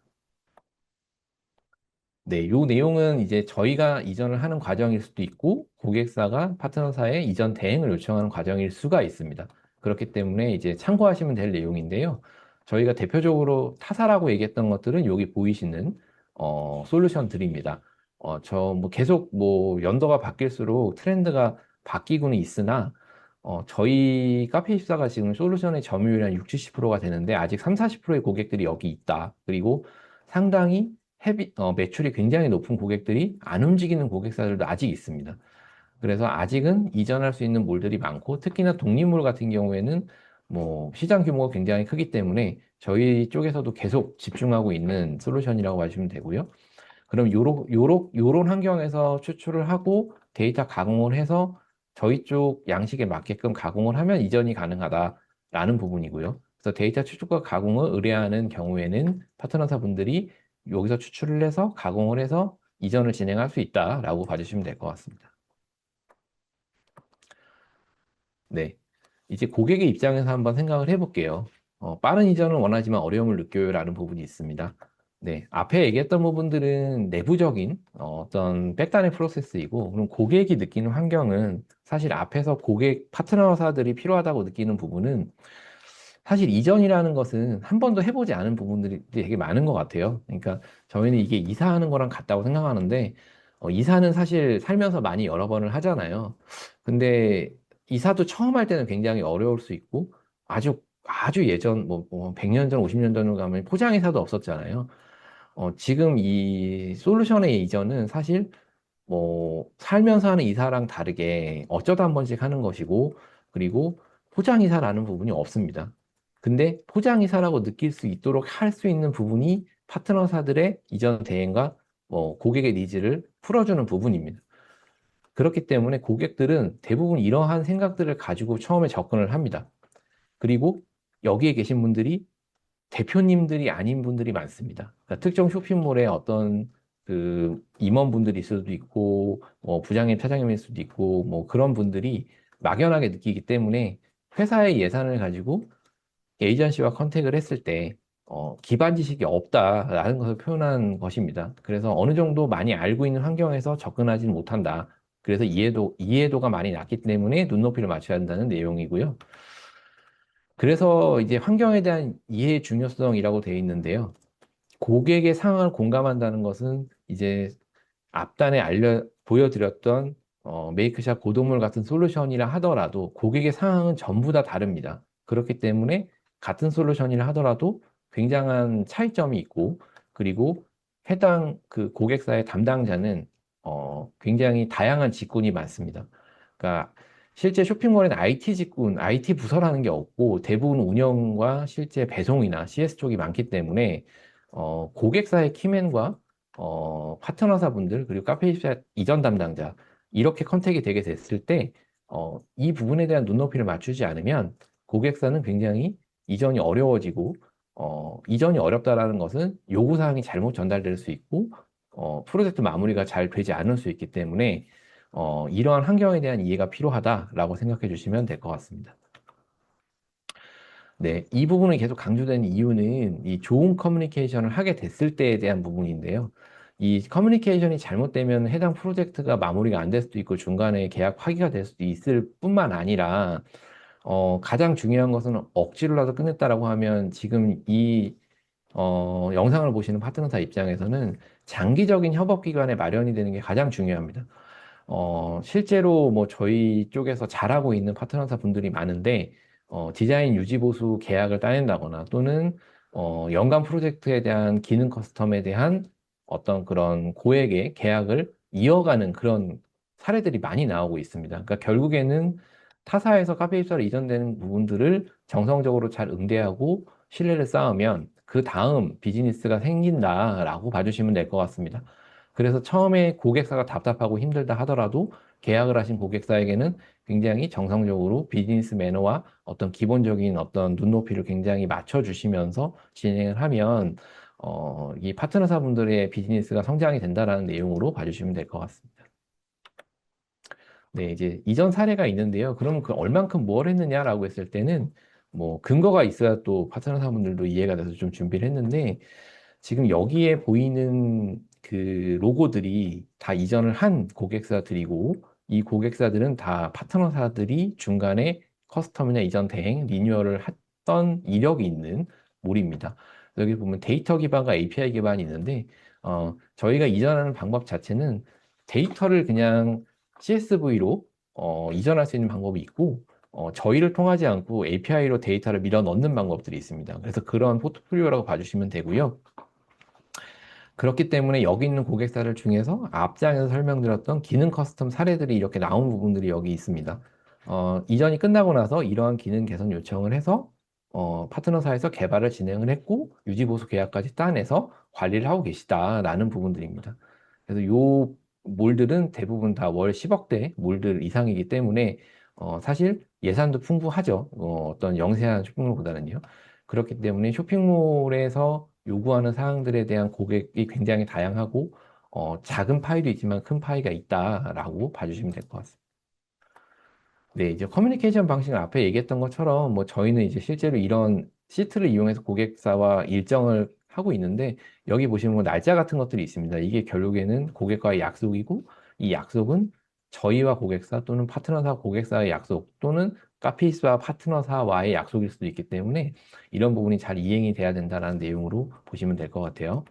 네, 요 내용은 이제 저희가 이전을 하는 과정일 수도 있고, 고객사가 파트너사에 이전 대행을 요청하는 과정일 수가 있습니다. 그렇기 때문에 이제 참고하시면 될 내용인데요. 저희가 대표적으로 타사라고 얘기했던 것들은 여기 보이시는, 솔루션들입니다. 저 뭐 계속 뭐 연도가 바뀔수록 트렌드가 바뀌고는 있으나, 저희 카페24가 지금 솔루션의 점유율이 한 60, 70%가 되는데, 아직 3, 40%의 고객들이 여기 있다. 그리고 상당히 매출이 굉장히 높은 고객들이 안 움직이는 고객사들도 아직 있습니다. 그래서 아직은 이전할 수 있는 몰들이 많고, 특히나 독립몰 같은 경우에는 뭐 시장 규모가 굉장히 크기 때문에 저희 쪽에서도 계속 집중하고 있는 솔루션이라고 보시면 되고요. 그럼 요런 환경에서 추출을 하고 데이터 가공을 해서 저희 쪽 양식에 맞게끔 가공을 하면 이전이 가능하다라는 부분이고요. 그래서 데이터 추출과 가공을 의뢰하는 경우에는 파트너사 분들이 여기서 추출을 해서 가공을 해서 이전을 진행할 수 있다라고 봐주시면 될 것 같습니다. 네. 이제 고객의 입장에서 한번 생각을 해볼게요. 빠른 이전을 원하지만 어려움을 느껴요라는 부분이 있습니다. 네. 앞에 얘기했던 부분들은 내부적인 어떤 백단의 프로세스이고, 그럼 고객이 느끼는 환경은 사실 앞에서 고객 파트너사들이 필요하다고 느끼는 부분은 사실 이전이라는 것은 한 번도 해보지 않은 부분들이 되게 많은 것 같아요. 그러니까 저희는 이게 이사하는 거랑 같다고 생각하는데, 이사는 사실 살면서 많이 여러 번을 하잖아요. 근데 이사도 처음 할 때는 굉장히 어려울 수 있고, 아주 예전, 100년 전, 50년 전으로 가면 포장이사도 없었잖아요. 지금 이 솔루션의 이전은 사실 살면서 하는 이사랑 다르게 어쩌다 한 번씩 하는 것이고, 그리고 포장이사라는 부분이 없습니다. 근데 포장이사라고 느낄 수 있도록 할 수 있는 부분이 파트너사들의 이전 대행과 고객의 니즈를 풀어주는 부분입니다. 그렇기 때문에 고객들은 대부분 이러한 생각들을 가지고 처음에 접근을 합니다. 그리고 여기에 계신 분들이 대표님들이 아닌 분들이 많습니다. 그러니까 특정 쇼핑몰에 어떤 그 임원분들이 있을 수도 있고, 부장님, 차장님일 수도 있고, 그런 분들이 막연하게 느끼기 때문에 회사의 예산을 가지고 에이전시와 컨택을 했을 때, 기반 지식이 없다라는 것을 표현한 것입니다. 그래서 어느 정도 많이 알고 있는 환경에서 접근하지는 못한다. 그래서 이해도가 많이 낮기 때문에 눈높이를 맞춰야 한다는 내용이고요. 그래서 이제 환경에 대한 이해의 중요성이라고 되어 있는데요. 고객의 상황을 공감한다는 것은 이제 앞단에 보여드렸던 메이크샷 고도물 같은 솔루션이라 하더라도 고객의 상황은 전부 다 다릅니다. 그렇기 때문에 같은 솔루션이라 하더라도 굉장한 차이점이 있고, 그리고 해당 그 고객사의 담당자는 굉장히 다양한 직군이 많습니다. 그러니까 실제 쇼핑몰에는 IT 직군, IT 부서라는 게 없고 대부분 운영과 실제 배송이나 CS 쪽이 많기 때문에 고객사의 키맨과 파트너사분들 그리고 카페24 이전 담당자 이렇게 컨택이 되게 됐을 때 이 부분에 대한 눈높이를 맞추지 않으면 고객사는 굉장히 이전이 어려워지고 이전이 어렵다라는 것은 요구사항이 잘못 전달될 수 있고 프로젝트 마무리가 잘 되지 않을 수 있기 때문에 이러한 환경에 대한 이해가 필요하다라고 생각해 주시면 될 것 같습니다. 네, 이 부분이 계속 강조되는 이유는 이 좋은 커뮤니케이션을 하게 됐을 때에 대한 부분인데요. 이 커뮤니케이션이 잘못되면 해당 프로젝트가 마무리가 안 될 수도 있고 중간에 계약 파기가 될 수도 있을 뿐만 아니라 가장 중요한 것은 억지로라도 끝냈다라고 하면 지금 이 영상을 보시는 파트너사 입장에서는 장기적인 협업 기간에 마련이 되는 게 가장 중요합니다. 실제로 뭐 저희 쪽에서 잘하고 있는 파트너사 분들이 많은데, 디자인 유지 보수 계약을 따낸다거나 또는 연간 프로젝트에 대한 기능 커스텀에 대한 어떤 그런 고액의 계약을 이어가는 그런 사례들이 많이 나오고 있습니다. 그러니까 결국에는 타사에서 카페 입사로 이전되는 부분들을 정성적으로 잘 응대하고 신뢰를 쌓으면 그 다음 비즈니스가 생긴다라고 봐주시면 될 것 같습니다. 그래서 처음에 고객사가 답답하고 힘들다 하더라도 계약을 하신 고객사에게는 굉장히 정성적으로 비즈니스 매너와 어떤 기본적인 어떤 눈높이를 굉장히 맞춰주시면서 진행을 하면 이 파트너사분들의 비즈니스가 성장이 된다라는 내용으로 봐주시면 될 것 같습니다. 네, 이제 이전 사례가 있는데요. 그럼 그 얼만큼 뭘 했느냐라고 했을 때는 뭐 근거가 있어야 또 파트너사분들도 이해가 돼서 좀 준비를 했는데 지금 여기에 보이는 그 로고들이 다 이전을 한 고객사들이고 이 고객사들은 다 파트너사들이 중간에 커스텀이나 이전 대행, 리뉴얼을 했던 이력이 있는 몰입니다. 여기 보면 데이터 기반과 API 기반이 있는데 저희가 이전하는 방법 자체는 데이터를 그냥 CSV로 이전할 수 있는 방법이 있고 저희를 통하지 않고 API로 데이터를 밀어 넣는 방법들이 있습니다. 그래서 그런 포트폴리오라고 봐주시면 되고요. 그렇기 때문에 여기 있는 고객사를 중에서 앞장에서 설명드렸던 기능 커스텀 사례들이 이렇게 나온 부분들이 여기 있습니다. 이전이 끝나고 나서 이러한 기능 개선 요청을 해서 파트너사에서 개발을 진행을 했고 유지보수 계약까지 따내서 관리를 하고 계시다라는 부분들입니다. 그래서 요 몰들은 대부분 다 월 10억대 몰들 이상이기 때문에 사실 예산도 풍부하죠. 어떤 영세한 쇼핑몰보다는요. 그렇기 때문에 쇼핑몰에서 요구하는 사항들에 대한 고객이 굉장히 다양하고 작은 파이도 있지만 큰 파이가 있다라고 봐주시면 될 것 같습니다. 네, 이제 커뮤니케이션 방식은 앞에 얘기했던 것처럼 뭐 저희는 이제 실제로 이런 시트를 이용해서 고객사와 일정을 하고 있는데 여기 보시면 뭐 날짜 같은 것들이 있습니다. 이게 결국에는 고객과의 약속이고 이 약속은 저희와 고객사 또는 파트너사 고객사의 약속 또는 카페이스와 파트너사와의 약속일 수도 있기 때문에 이런 부분이 잘 이행이 돼야 된다는 내용으로 보시면 될 것 같아요.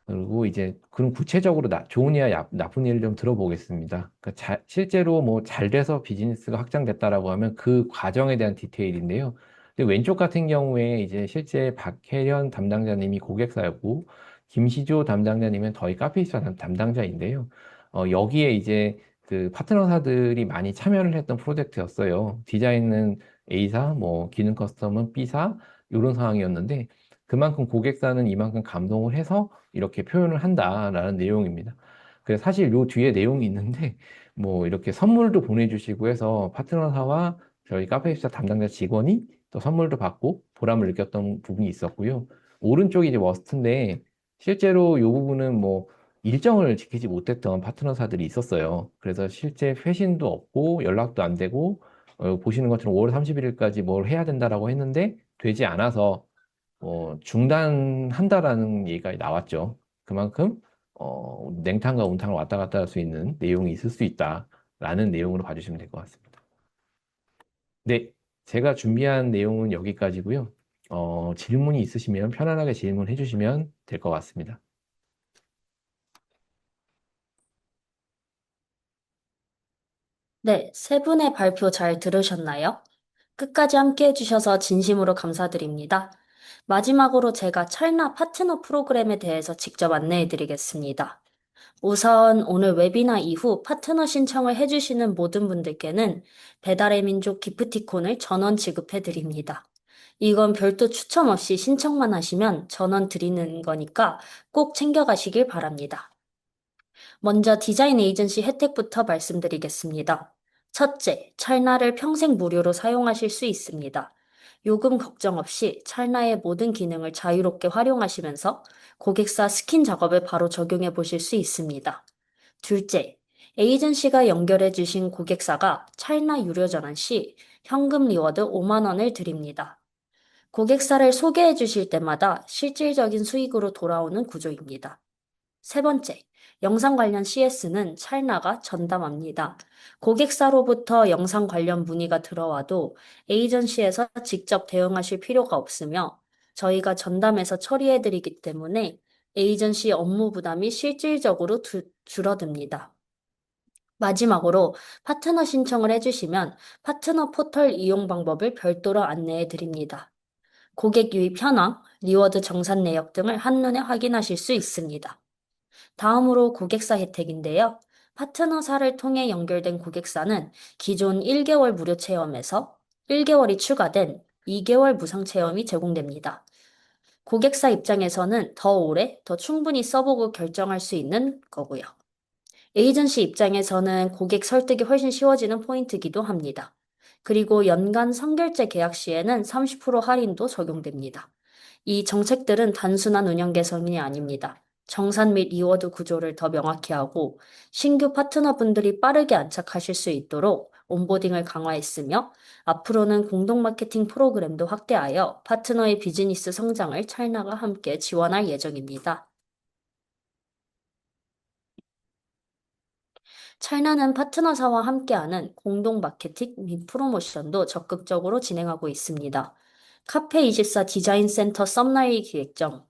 그리고 이제 그럼 구체적으로 좋은 이와 나쁜 일을 좀 들어보겠습니다. 그러니까 실제로 뭐 잘 돼서 비즈니스가 확장됐다라고 하면 그 과정에 대한 디테일인데요. 근데 왼쪽 같은 경우에 이제 실제 박혜련 담당자님이 고객사였고 김시조 담당자님은 저희 카페이사 담당자인데요. 여기에 이제 그 파트너사들이 많이 참여를 했던 프로젝트였어요. 디자인은 A사, 뭐 기능 커스텀은 B사 이런 상황이었는데 그만큼 고객사는 이만큼 감동을 해서 이렇게 표현을 한다라는 내용입니다. 그래서 사실 요 뒤에 내용이 있는데 뭐 이렇게 선물도 보내주시고 해서 파트너사와 저희 카페입사 담당자 직원이 또 선물도 받고 보람을 느꼈던 부분이 있었고요. 오른쪽이 이제 워스트인데 실제로 요 부분은 뭐 일정을 지키지 못했던 파트너사들이 있었어요. 그래서 실제 회신도 없고 연락도 안 되고 보시는 것처럼 5월 31일까지 뭘 해야 된다라고 했는데 되지 않아서 중단한다라는 얘기가 나왔죠. 그만큼 냉탕과 온탕을 왔다 갔다 할 수 있는 내용이 있을 수 있다라는 내용으로 봐주시면 될 것 같습니다. 네, 제가 준비한 내용은 여기까지고요. 질문이 있으시면 편안하게 질문해 주시면 될 것 같습니다. 네, 세 분의 발표 잘 들으셨나요? 끝까지 함께 해주셔서 진심으로 감사드립니다. 마지막으로 제가 찰나 파트너 프로그램에 대해서 직접 안내해드리겠습니다. 우선 오늘 웨비나 이후 파트너 신청을 해주시는 모든 분들께는 배달의 민족 기프티콘을 전원 지급해드립니다. 이건 별도 추첨 없이 신청만 하시면 전원 드리는 거니까 꼭 챙겨가시길 바랍니다. 먼저 디자인 에이전시 혜택부터 말씀드리겠습니다. 첫째, 찰나를 평생 무료로 사용하실 수 있습니다. 요금 걱정 없이 찰나의 모든 기능을 자유롭게 활용하시면서 고객사 스킨 작업을 바로 적용해 보실 수 있습니다. 둘째, 에이전시가 연결해 주신 고객사가 찰나 유료 전환 시 현금 리워드 5만 원을 드립니다. 고객사를 소개해 주실 때마다 실질적인 수익으로 돌아오는 구조입니다. 세 번째, 영상 관련 CS는 찰나가 전담합니다. 고객사로부터 영상 관련 문의가 들어와도 에이전시에서 직접 대응하실 필요가 없으며 저희가 전담해서 처리해드리기 때문에 에이전시 업무 부담이 실질적으로 줄어듭니다. 마지막으로 파트너 신청을 해주시면 파트너 포털 이용 방법을 별도로 안내해 드립니다. 고객 유입 현황, 리워드 정산 내역 등을 한눈에 확인하실 수 있습니다. 다음으로 고객사 혜택인데요. 파트너사를 통해 연결된 고객사는 기존 1개월 무료 체험에서 1개월이 추가된 2개월 무상 체험이 제공됩니다. 고객사 입장에서는 더 오래, 더 충분히 써보고 결정할 수 있는 거고요. 에이전시 입장에서는 고객 설득이 훨씬 쉬워지는 포인트이기도 합니다. 그리고 연간 선결제 계약 시에는 30% 할인도 적용됩니다. 이 정책들은 단순한 운영 개선이 아닙니다. 정산 및 리워드 구조를 더 명확히 하고 신규 파트너분들이 빠르게 안착하실 수 있도록 온보딩을 강화했으며 앞으로는 공동 마케팅 프로그램도 확대하여 파트너의 비즈니스 성장을 찰나가 함께 지원할 예정입니다. 찰나는 파트너사와 함께하는 공동 마케팅 및 프로모션도 적극적으로 진행하고 있습니다. 카페24 디자인 센터 썸나일 기획점,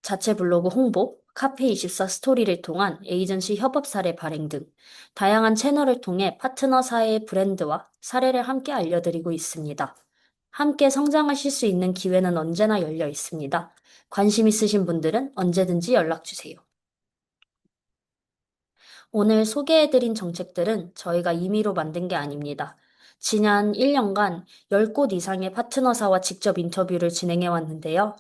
자체 블로그 홍보, 카페24 스토리를 통한 에이전시 협업 사례 발행 등 다양한 채널을 통해 파트너사의 브랜드와 사례를 함께 알려드리고 있습니다. 함께 성장하실 수 있는 기회는 언제나 열려 있습니다. 관심 있으신 분들은 언제든지 연락 주세요. 오늘 소개해드린 정책들은 저희가 임의로 만든 게 아닙니다. 지난 1년간 10곳 이상의 파트너사와 직접 인터뷰를 진행해 왔는데요.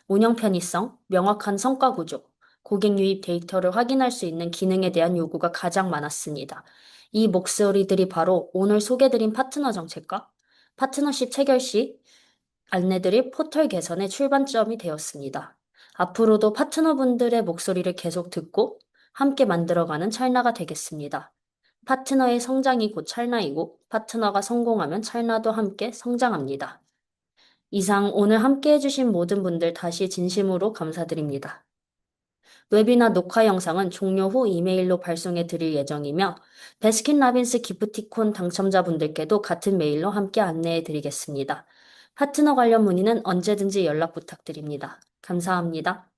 운영 편의성, 명확한 성과 구조, 고객 유입 데이터를 확인할 수 있는 기능에 대한 요구가 가장 많았습니다. 이 목소리들이 바로 오늘 소개드린 파트너 정책과 파트너십 체결 시 안내드릴 포털 개선의 출발점이 되었습니다. 앞으로도 파트너분들의 목소리를 계속 듣고 함께 만들어가는 찰나가 되겠습니다. 파트너의 성장이 곧 찰나이고 파트너가 성공하면 찰나도 함께 성장합니다. 이상 오늘 함께 해주신 모든 분들 다시 진심으로 감사드립니다. 웨비나 녹화 영상은 종료 후 이메일로 발송해 드릴 예정이며 베스킨라빈스 기프티콘 당첨자분들께도 같은 메일로 함께 안내해 드리겠습니다. 파트너 관련 문의는 언제든지 연락 부탁드립니다. 감사합니다.